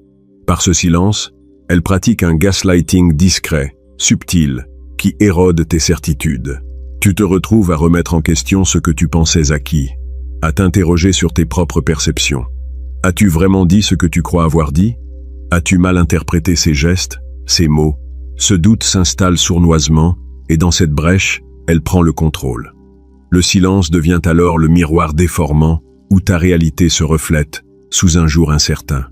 Par ce silence, elle pratique un gaslighting discret, subtil, qui érode tes certitudes. Tu te retrouves à remettre en question ce que tu pensais acquis, à t'interroger sur tes propres perceptions. As-tu vraiment dit ce que tu crois avoir dit? As-tu mal interprété ces gestes, ces mots? Ce doute s'installe sournoisement, et dans cette brèche, elle prend le contrôle. Le silence devient alors le miroir déformant où ta réalité se reflète sous un jour incertain.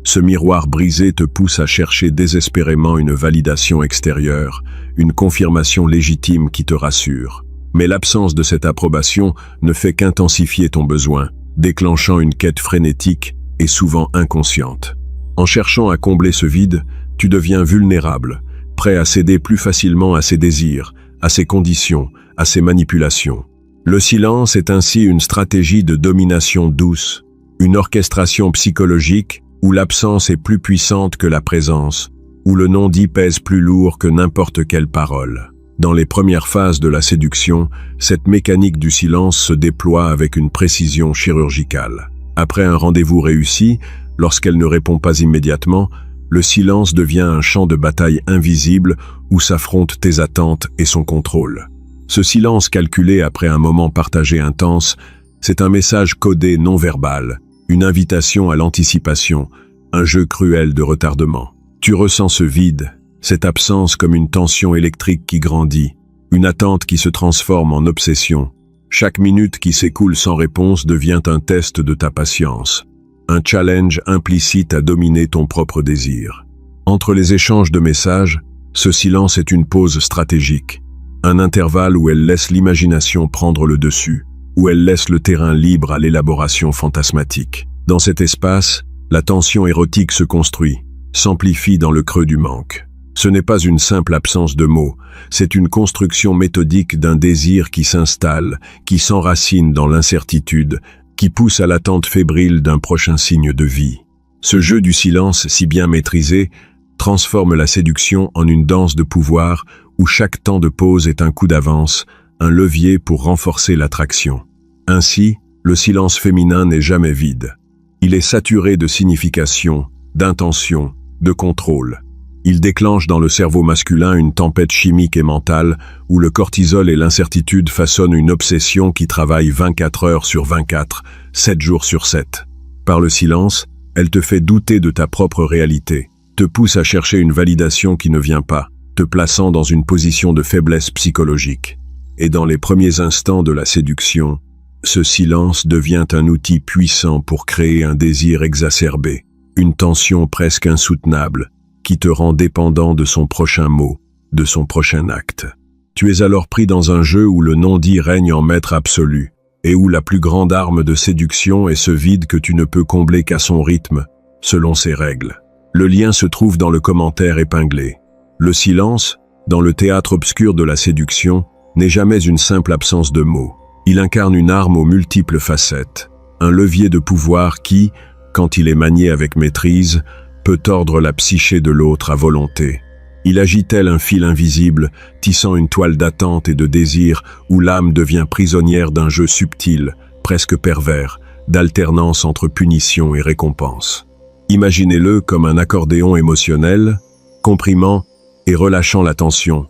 Ce miroir brisé te pousse à chercher désespérément une validation extérieure, une confirmation légitime qui te rassure. Mais l'absence de cette approbation ne fait qu'intensifier ton besoin, déclenchant une quête frénétique et souvent inconsciente. En cherchant à combler ce vide, tu deviens vulnérable, prêt à céder plus facilement à ses désirs, à ses conditions, à ses manipulations. Le silence est ainsi une stratégie de domination douce, une orchestration psychologique où l'absence est plus puissante que la présence, où le non-dit pèse plus lourd que n'importe quelle parole. Dans les premières phases de la séduction, cette mécanique du silence se déploie avec une précision chirurgicale. Après un rendez-vous réussi, lorsqu'elle ne répond pas immédiatement, le silence devient un champ de bataille invisible où s'affrontent tes attentes et son contrôle. Ce silence calculé après un moment partagé intense, c'est un message codé non verbal, une invitation à l'anticipation, un jeu cruel de retardement. Tu ressens ce vide, cette absence comme une tension électrique qui grandit, une attente qui se transforme en obsession. Chaque minute qui s'écoule sans réponse devient un test de ta patience, un challenge implicite à dominer ton propre désir. Entre les échanges de messages, ce silence est une pause stratégique, un intervalle où elle laisse l'imagination prendre le dessus, où elle laisse le terrain libre à l'élaboration fantasmatique. Dans cet espace, la tension érotique se construit, s'amplifie dans le creux du manque. Ce n'est pas une simple absence de mots, c'est une construction méthodique d'un désir qui s'installe, qui s'enracine dans l'incertitude, qui pousse à l'attente fébrile d'un prochain signe de vie. Ce jeu du silence, si bien maîtrisé, transforme la séduction en une danse de pouvoir où chaque temps de pause est un coup d'avance, un levier pour renforcer l'attraction. Ainsi, le silence féminin n'est jamais vide. Il est saturé de signification, d'intention, de contrôle. Il déclenche dans le cerveau masculin une tempête chimique et mentale où le cortisol et l'incertitude façonnent une obsession qui travaille 24 heures sur 24, 7 jours sur 7. Par le silence, elle te fait douter de ta propre réalité, te pousse à chercher une validation qui ne vient pas, te plaçant dans une position de faiblesse psychologique. Et dans les premiers instants de la séduction, ce silence devient un outil puissant pour créer un désir exacerbé, une tension presque insoutenable, qui te rend dépendant de son prochain mot, de son prochain acte. Tu es alors pris dans un jeu où le non-dit règne en maître absolu, et où la plus grande arme de séduction est ce vide que tu ne peux combler qu'à son rythme, selon ses règles. Le lien se trouve dans le commentaire épinglé. Le silence, dans le théâtre obscur de la séduction, n'est jamais une simple absence de mots. Il incarne une arme aux multiples facettes, un levier de pouvoir qui, quand il est manié avec maîtrise, peut tordre la psyché de l'autre à volonté. Il agit tel un fil invisible, tissant une toile d'attente et de désir où l'âme devient prisonnière d'un jeu subtil, presque pervers, d'alternance entre punition et récompense. Imaginez-le comme un accordéon émotionnel, comprimant et relâchant la tension,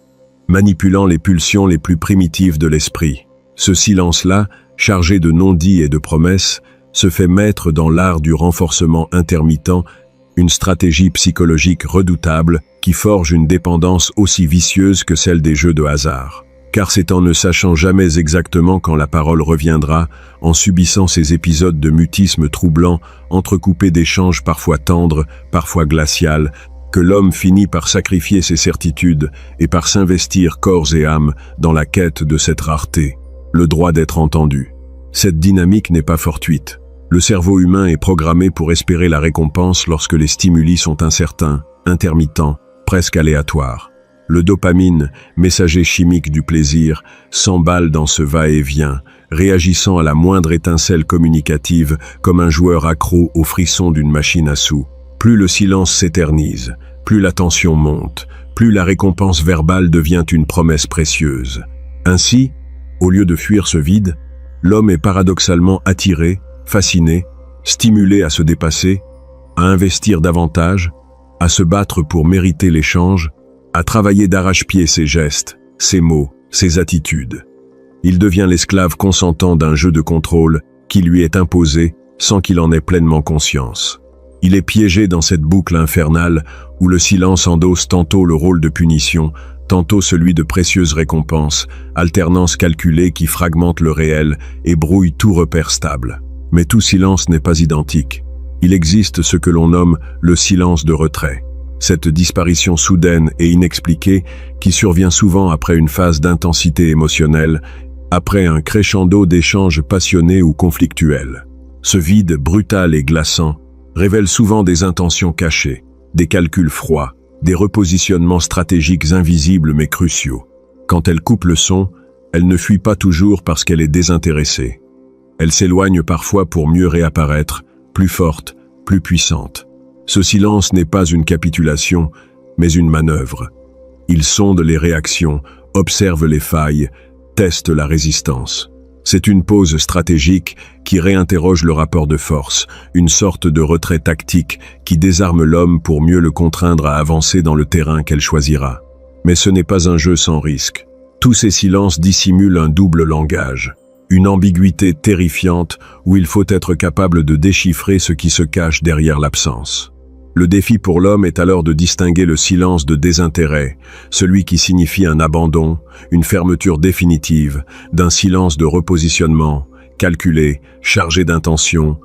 manipulant les pulsions les plus primitives de l'esprit. Ce silence-là, chargé de non-dits et de promesses, se fait maître dans l'art du renforcement intermittent, une stratégie psychologique redoutable qui forge une dépendance aussi vicieuse que celle des jeux de hasard. Car c'est en ne sachant jamais exactement quand la parole reviendra, en subissant ces épisodes de mutisme troublant, entrecoupés d'échanges parfois tendres, parfois glaciales, que l'homme finit par sacrifier ses certitudes et par s'investir corps et âme dans la quête de cette rareté, le droit d'être entendu. Cette dynamique n'est pas fortuite. Le cerveau humain est programmé pour espérer la récompense lorsque les stimuli sont incertains, intermittents, presque aléatoires. Le dopamine, messager chimique du plaisir, s'emballe dans ce va-et-vient, réagissant à la moindre étincelle communicative comme un joueur accro au frisson d'une machine à sous. Plus le silence s'éternise, plus la tension monte, plus la récompense verbale devient une promesse précieuse. Ainsi, au lieu de fuir ce vide, l'homme est paradoxalement attiré, fasciné, stimulé à se dépasser, à investir davantage, à se battre pour mériter l'échange, à travailler d'arrache-pied ses gestes, ses mots, ses attitudes. Il devient l'esclave consentant d'un jeu de contrôle qui lui est imposé sans qu'il en ait pleinement conscience. Il est piégé dans cette boucle infernale où le silence endosse tantôt le rôle de punition, tantôt celui de précieuse récompense, alternance calculée qui fragmente le réel et brouille tout repère stable. Mais tout silence n'est pas identique. Il existe ce que l'on nomme le silence de retrait. Cette disparition soudaine et inexpliquée qui survient souvent après une phase d'intensité émotionnelle, après un crescendo d'échanges passionnés ou conflictuels. Ce vide brutal et glaçant révèle souvent des intentions cachées, des calculs froids, des repositionnements stratégiques invisibles mais cruciaux. Quand elle coupe le son, elle ne fuit pas toujours parce qu'elle est désintéressée. Elle s'éloigne parfois pour mieux réapparaître, plus forte, plus puissante. Ce silence n'est pas une capitulation, mais une manœuvre. Il sonde les réactions, observe les failles, teste la résistance. C'est une pause stratégique qui réinterroge le rapport de force, une sorte de retrait tactique qui désarme l'homme pour mieux le contraindre à avancer dans le terrain qu'elle choisira. Mais ce n'est pas un jeu sans risque. Tous ces silences dissimulent un double langage, une ambiguïté terrifiante où il faut être capable de déchiffrer ce qui se cache derrière l'absence. Le défi pour l'homme est alors de distinguer le silence de désintérêt, celui qui signifie un abandon, une fermeture définitive, d'un silence de repositionnement, calculé, chargé d'intention,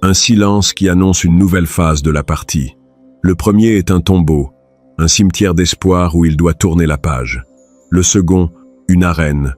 un silence qui annonce une nouvelle phase de la partie. Le premier est un tombeau, un cimetière d'espoir où il doit tourner la page. Le second, une arène,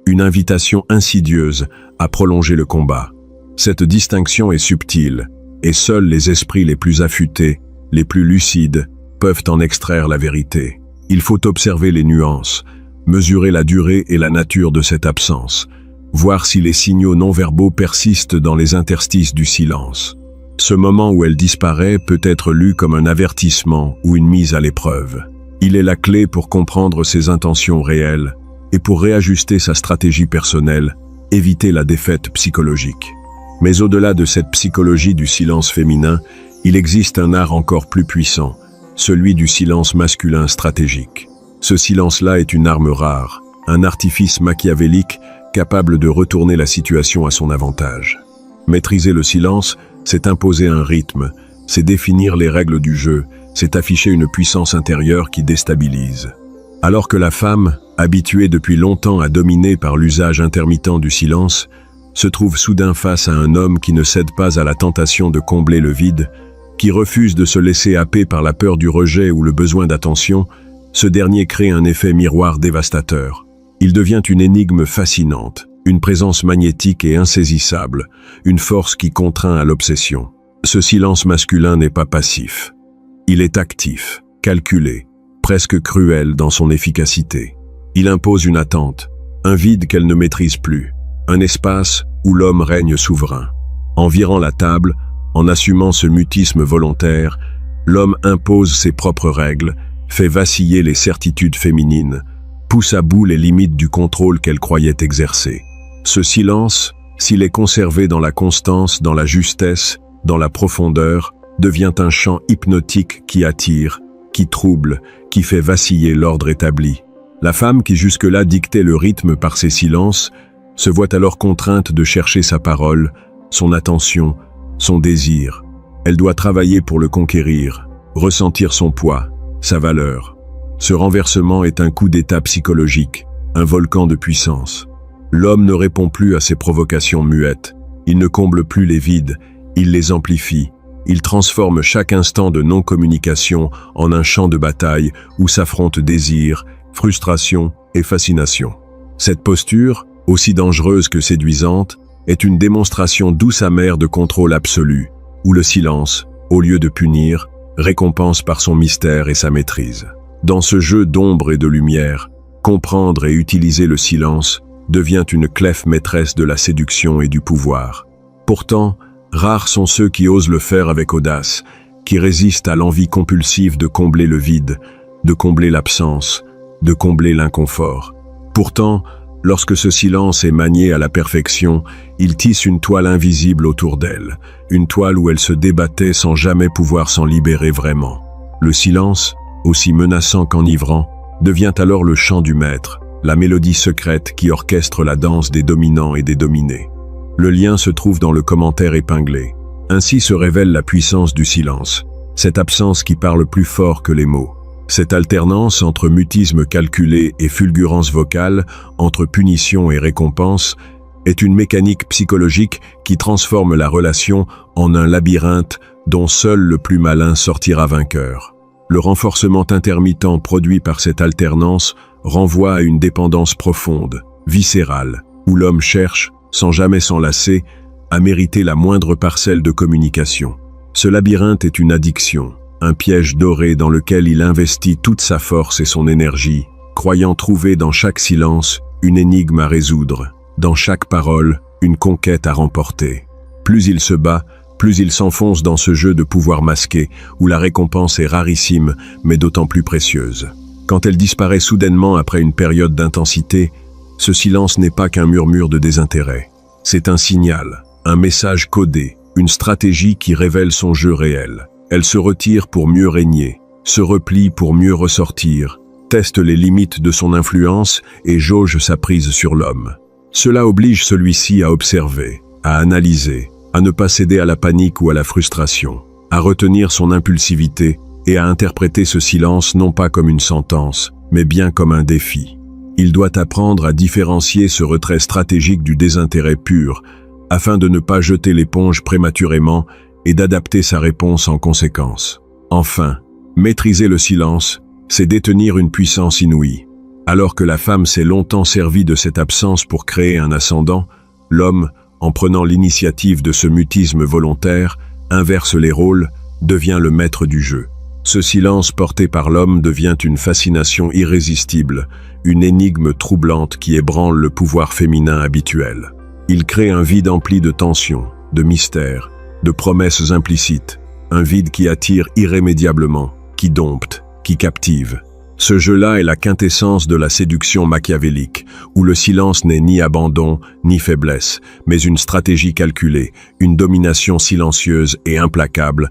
une invitation insidieuse à prolonger le combat. Cette distinction est subtile, et seuls les esprits les plus affûtés, les plus lucides, peuvent en extraire la vérité. Il faut observer les nuances, mesurer la durée et la nature de cette absence, voir si les signaux non-verbaux persistent dans les interstices du silence. Ce moment où elle disparaît peut être lu comme un avertissement ou une mise à l'épreuve. Il est la clé pour comprendre ses intentions réelles et pour réajuster sa stratégie personnelle, éviter la défaite psychologique. Mais au-delà de cette psychologie du silence féminin, il existe un art encore plus puissant, celui du silence masculin stratégique. Ce silence-là est une arme rare, un artifice machiavélique capable de retourner la situation à son avantage. Maîtriser le silence, c'est imposer un rythme, c'est définir les règles du jeu, c'est afficher une puissance intérieure qui déstabilise. Alors que la femme, habituée depuis longtemps à dominer par l'usage intermittent du silence, se trouve soudain face à un homme qui ne cède pas à la tentation de combler le vide, qui refuse de se laisser happer par la peur du rejet ou le besoin d'attention, ce dernier crée un effet miroir dévastateur. Il devient une énigme fascinante, une présence magnétique et insaisissable, une force qui contraint à l'obsession. Ce silence masculin n'est pas passif. Il est actif, calculé, presque cruel dans son efficacité. Il impose une attente, un vide qu'elle ne maîtrise plus, un espace où l'homme règne souverain. En virant la table, en assumant ce mutisme volontaire, l'homme impose ses propres règles, fait vaciller les certitudes féminines, pousse à bout les limites du contrôle qu'elles croyaient exercer. Ce silence, s'il est conservé dans la constance, dans la justesse, dans la profondeur, devient un chant hypnotique qui attire, qui trouble, qui fait vaciller l'ordre établi. La femme qui jusque-là dictait le rythme par ses silences, se voit alors contrainte de chercher sa parole, son attention, son désir. Elle doit travailler pour le conquérir, ressentir son poids, sa valeur. Ce renversement est un coup d'état psychologique, un volcan de puissance. L'homme ne répond plus à ses provocations muettes, il ne comble plus les vides, il les amplifie. Il transforme chaque instant de non-communication en un champ de bataille où s'affrontent désir, frustration et fascination. Cette posture, aussi dangereuse que séduisante, est une démonstration douce amère de contrôle absolu, où le silence, au lieu de punir, récompense par son mystère et sa maîtrise. Dans ce jeu d'ombre et de lumière, comprendre et utiliser le silence devient une clef maîtresse de la séduction et du pouvoir. Pourtant, rares sont ceux qui osent le faire avec audace, qui résistent à l'envie compulsive de combler le vide, de combler l'absence, de combler l'inconfort. Pourtant, lorsque ce silence est manié à la perfection, il tisse une toile invisible autour d'elle, une toile où elle se débattait sans jamais pouvoir s'en libérer vraiment. Le silence, aussi menaçant qu'enivrant, devient alors le chant du maître, la mélodie secrète qui orchestre la danse des dominants et des dominés. Le lien se trouve dans le commentaire épinglé. Ainsi se révèle la puissance du silence, cette absence qui parle plus fort que les mots. Cette alternance entre mutisme calculé et fulgurance vocale, entre punition et récompense, est une mécanique psychologique qui transforme la relation en un labyrinthe dont seul le plus malin sortira vainqueur. Le renforcement intermittent produit par cette alternance renvoie à une dépendance profonde, viscérale, où l'homme cherche, sans jamais s'en lasser, à mériter la moindre parcelle de communication. Ce labyrinthe est une addiction, un piège doré dans lequel il investit toute sa force et son énergie, croyant trouver dans chaque silence une énigme à résoudre, dans chaque parole une conquête à remporter. Plus il se bat, plus il s'enfonce dans ce jeu de pouvoir masqué, où la récompense est rarissime, mais d'autant plus précieuse. Quand elle disparaît soudainement après une période d'intensité, ce silence n'est pas qu'un murmure de désintérêt. C'est un signal, un message codé, une stratégie qui révèle son jeu réel. Elle se retire pour mieux régner, se replie pour mieux ressortir, teste les limites de son influence et jauge sa prise sur l'homme. Cela oblige celui-ci à observer, à analyser, à ne pas céder à la panique ou à la frustration, à retenir son impulsivité et à interpréter ce silence non pas comme une sentence, mais bien comme un défi. Il doit apprendre à différencier ce retrait stratégique du désintérêt pur, afin de ne pas jeter l'éponge prématurément et d'adapter sa réponse en conséquence. Enfin, maîtriser le silence, c'est détenir une puissance inouïe. Alors que la femme s'est longtemps servie de cette absence pour créer un ascendant, l'homme, en prenant l'initiative de ce mutisme volontaire, inverse les rôles, devient le maître du jeu. Ce silence porté par l'homme devient une fascination irrésistible, une énigme troublante qui ébranle le pouvoir féminin habituel. Il crée un vide empli de tensions, de mystères, de promesses implicites, un vide qui attire irrémédiablement, qui dompte, qui captive. Ce jeu-là est la quintessence de la séduction machiavélique, où le silence n'est ni abandon, ni faiblesse, mais une stratégie calculée, une domination silencieuse et implacable,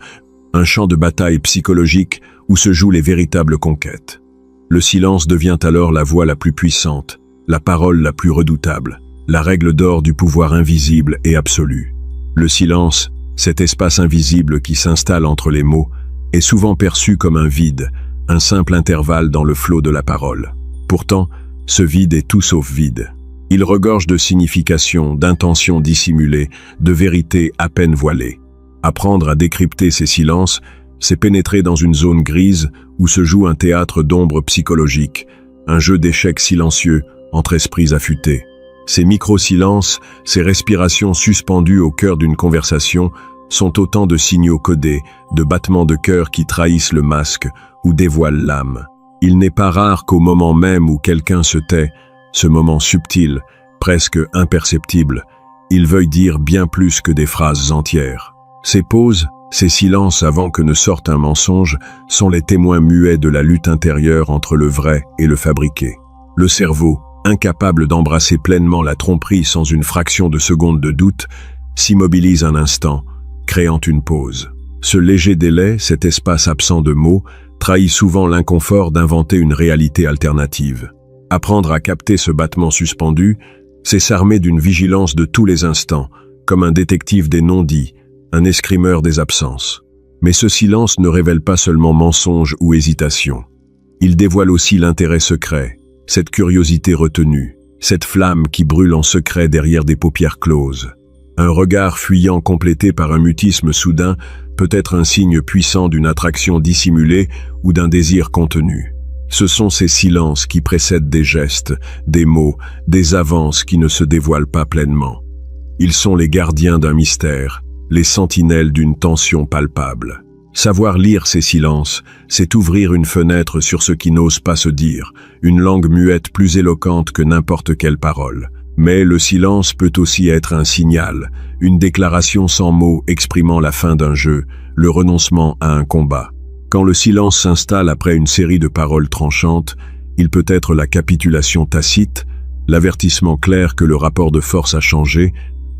un champ de bataille psychologique où se jouent les véritables conquêtes. Le silence devient alors la voix la plus puissante, la parole la plus redoutable, la règle d'or du pouvoir invisible et absolu. Le silence, cet espace invisible qui s'installe entre les mots, est souvent perçu comme un vide, un simple intervalle dans le flot de la parole. Pourtant, ce vide est tout sauf vide. Il regorge de significations, d'intentions dissimulées, de vérités à peine voilées. Apprendre à décrypter ces silences, c'est pénétrer dans une zone grise où se joue un théâtre d'ombre psychologique, un jeu d'échecs silencieux entre esprits affûtés. Ces micro-silences, ces respirations suspendues au cœur d'une conversation, sont autant de signaux codés, de battements de cœur qui trahissent le masque ou dévoilent l'âme. Il n'est pas rare qu'au moment même où quelqu'un se tait, ce moment subtil, presque imperceptible, il veuille dire bien plus que des phrases entières. Ces pauses, Ces silences avant que ne sorte un mensonge sont les témoins muets de la lutte intérieure entre le vrai et le fabriqué. Le cerveau, incapable d'embrasser pleinement la tromperie sans une fraction de seconde de doute, s'immobilise un instant, créant une pause. Ce léger délai, cet espace absent de mots, trahit souvent l'inconfort d'inventer une réalité alternative. Apprendre à capter ce battement suspendu, c'est s'armer d'une vigilance de tous les instants, comme un détective des non-dits, un escrimeur des absences. Mais ce silence ne révèle pas seulement mensonge ou hésitation. Il dévoile aussi l'intérêt secret, cette curiosité retenue, cette flamme qui brûle en secret derrière des paupières closes. Un regard fuyant complété par un mutisme soudain peut être un signe puissant d'une attraction dissimulée ou d'un désir contenu. Ce sont ces silences qui précèdent des gestes, des mots, des avances qui ne se dévoilent pas pleinement. Ils sont les gardiens d'un mystère, les sentinelles d'une tension palpable. Savoir lire ces silences, c'est ouvrir une fenêtre sur ce qui n'ose pas se dire, une langue muette plus éloquente que n'importe quelle parole. Mais le silence peut aussi être un signal, une déclaration sans mots exprimant la fin d'un jeu, le renoncement à un combat. Quand le silence s'installe après une série de paroles tranchantes, il peut être la capitulation tacite, l'avertissement clair que le rapport de force a changé,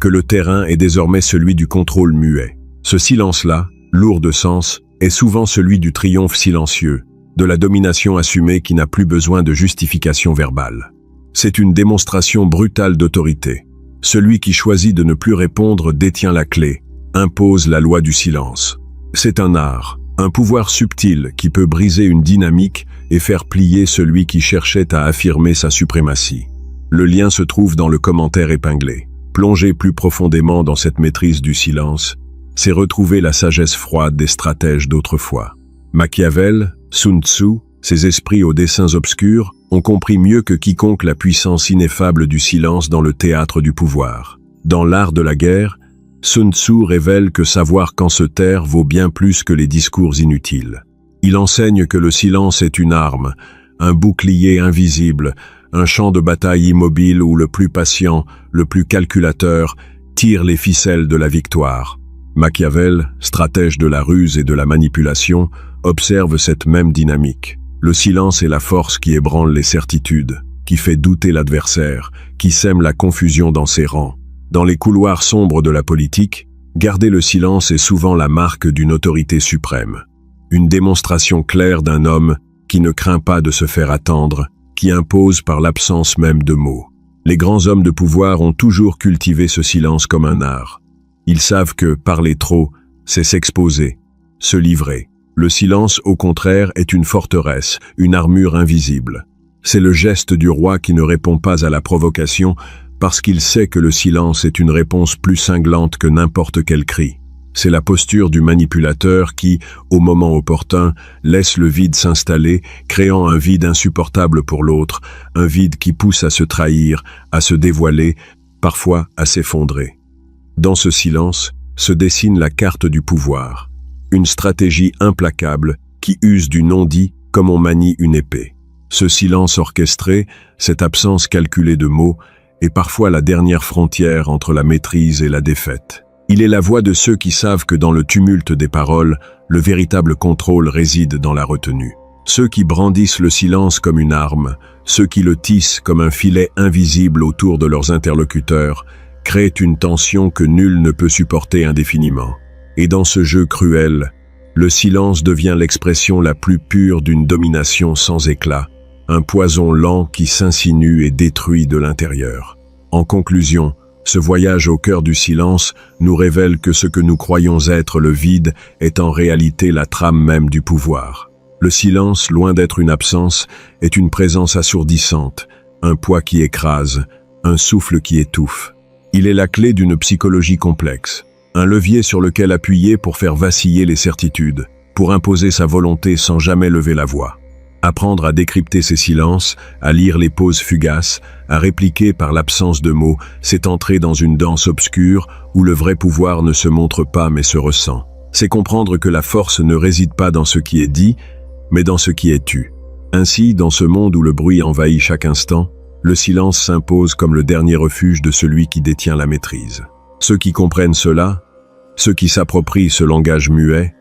que le terrain est désormais celui du contrôle muet. Ce silence-là, lourd de sens, est souvent celui du triomphe silencieux, de la domination assumée qui n'a plus besoin de justification verbale. C'est une démonstration brutale d'autorité. Celui qui choisit de ne plus répondre détient la clé, impose la loi du silence. C'est un art, un pouvoir subtil qui peut briser une dynamique et faire plier celui qui cherchait à affirmer sa suprématie. Le lien se trouve dans le commentaire épinglé. Plonger plus profondément dans cette maîtrise du silence, c'est retrouver la sagesse froide des stratèges d'autrefois. Machiavel, Sun Tzu, ces esprits aux dessins obscurs, ont compris mieux que quiconque la puissance ineffable du silence dans le théâtre du pouvoir. Dans l'art de la guerre, Sun Tzu révèle que savoir quand se taire vaut bien plus que les discours inutiles. Il enseigne que le silence est une arme, un bouclier invisible, un champ de bataille immobile où le plus patient, le plus calculateur, tire les ficelles de la victoire. Machiavel, stratège de la ruse et de la manipulation, observe cette même dynamique. Le silence est la force qui ébranle les certitudes, qui fait douter l'adversaire, qui sème la confusion dans ses rangs. Dans les couloirs sombres de la politique, garder le silence est souvent la marque d'une autorité suprême. Une démonstration claire d'un homme qui ne craint pas de se faire attendre, qui impose par l'absence même de mots. Les grands hommes de pouvoir ont toujours cultivé ce silence comme un art. Ils savent que parler trop, c'est s'exposer, se livrer. Le silence, au contraire, est une forteresse, une armure invisible. C'est le geste du roi qui ne répond pas à la provocation parce qu'il sait que le silence est une réponse plus cinglante que n'importe quel cri. C'est la posture du manipulateur qui, au moment opportun, laisse le vide s'installer, créant un vide insupportable pour l'autre, un vide qui pousse à se trahir, à se dévoiler, parfois à s'effondrer. Dans ce silence se dessine la carte du pouvoir. Une stratégie implacable qui use du non-dit comme on manie une épée. Ce silence orchestré, cette absence calculée de mots, est parfois la dernière frontière entre la maîtrise et la défaite. Il est la voix de ceux qui savent que dans le tumulte des paroles, le véritable contrôle réside dans la retenue. Ceux qui brandissent le silence comme une arme, ceux qui le tissent comme un filet invisible autour de leurs interlocuteurs, créent une tension que nul ne peut supporter indéfiniment. Et dans ce jeu cruel, le silence devient l'expression la plus pure d'une domination sans éclat, un poison lent qui s'insinue et détruit de l'intérieur. En conclusion, ce voyage au cœur du silence nous révèle que ce que nous croyons être le vide est en réalité la trame même du pouvoir. Le silence, loin d'être une absence, est une présence assourdissante, un poids qui écrase, un souffle qui étouffe. Il est la clé d'une psychologie complexe. Un levier sur lequel appuyer pour faire vaciller les certitudes, pour imposer sa volonté sans jamais lever la voix. Apprendre à décrypter ces silences, à lire les pauses fugaces, à répliquer par l'absence de mots, c'est entrer dans une danse obscure où le vrai pouvoir ne se montre pas mais se ressent. C'est comprendre que la force ne réside pas dans ce qui est dit, mais dans ce qui est tu. Ainsi, dans ce monde où le bruit envahit chaque instant, le silence s'impose comme le dernier refuge de celui qui détient la maîtrise. Ceux qui comprennent cela Ceux qui s'approprient ce langage muet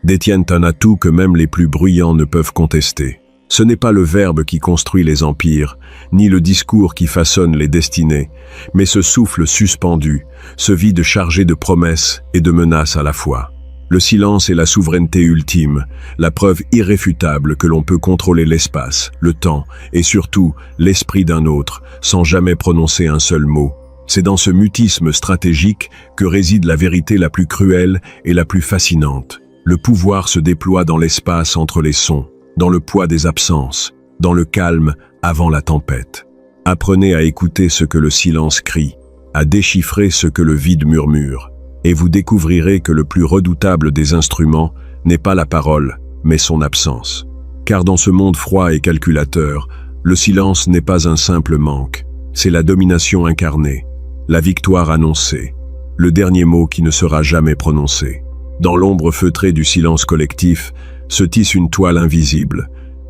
détiennent un atout que même les plus bruyants ne peuvent contester. Ce n'est pas le verbe qui construit les empires, ni le discours qui façonne les destinées, mais ce souffle suspendu, ce vide chargé de promesses et de menaces à la fois. Le silence est la souveraineté ultime, la preuve irréfutable que l'on peut contrôler l'espace, le temps et surtout l'esprit d'un autre, sans jamais prononcer un seul mot. C'est dans ce mutisme stratégique que réside la vérité la plus cruelle et la plus fascinante. Le pouvoir se déploie dans l'espace entre les sons, dans le poids des absences, dans le calme avant la tempête. Apprenez à écouter ce que le silence crie, à déchiffrer ce que le vide murmure, et vous découvrirez que le plus redoutable des instruments n'est pas la parole, mais son absence. Car dans ce monde froid et calculateur, le silence n'est pas un simple manque, c'est la domination incarnée, la victoire annoncée, le dernier mot qui ne sera jamais prononcé. Dans l'ombre feutrée du silence collectif, se tisse une toile invisible,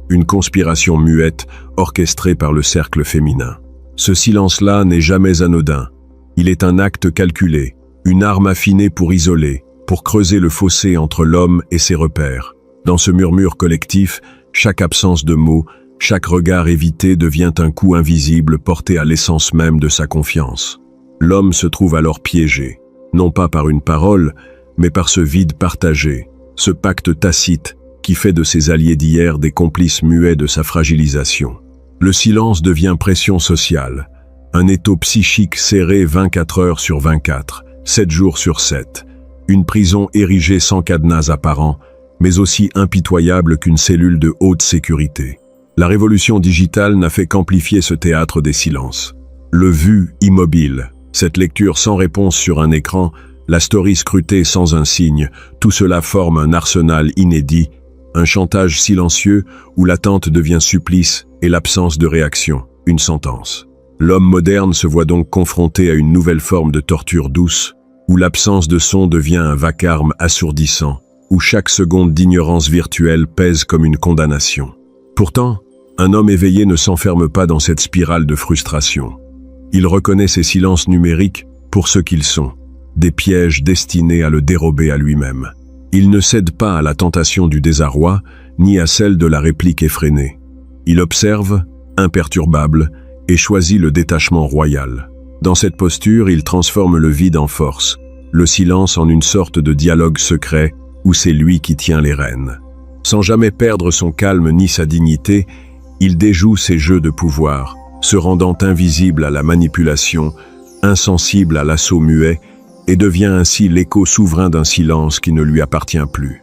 une conspiration muette orchestrée par le cercle féminin. Ce silence-là n'est jamais anodin. Il est un acte calculé, une arme affinée pour isoler, pour creuser le fossé entre l'homme et ses repères. Dans ce murmure collectif, chaque absence de mots, chaque regard évité devient un coup invisible porté à l'essence même de sa confiance. L'homme se trouve alors piégé, non pas par une parole, mais par ce vide partagé, ce pacte tacite qui fait de ses alliés d'hier des complices muets de sa fragilisation. Le silence devient pression sociale, un étau psychique serré 24 heures sur 24, 7 jours sur 7, une prison érigée sans cadenas apparent, mais aussi impitoyable qu'une cellule de haute sécurité. La révolution digitale n'a fait qu'amplifier ce théâtre des silences. Le vu immobile, cette lecture sans réponse sur un écran, la story scrutée sans un signe, tout cela forme un arsenal inédit, un chantage silencieux où l'attente devient supplice et l'absence de réaction, une sentence. L'homme moderne se voit donc confronté à une nouvelle forme de torture douce, où l'absence de son devient un vacarme assourdissant, où chaque seconde d'ignorance virtuelle pèse comme une condamnation. Pourtant, un homme éveillé ne s'enferme pas dans cette spirale de frustration. Il reconnaît ces silences numériques pour ce qu'ils sont, des pièges destinés à le dérober à lui-même. Il ne cède pas à la tentation du désarroi, ni à celle de la réplique effrénée. Il observe, imperturbable, et choisit le détachement royal. Dans cette posture, il transforme le vide en force, le silence en une sorte de dialogue secret où c'est lui qui tient les rênes. Sans jamais perdre son calme ni sa dignité, il déjoue ses jeux de pouvoir, se rendant invisible à la manipulation, insensible à l'assaut muet, et devient ainsi l'écho souverain d'un silence qui ne lui appartient plus.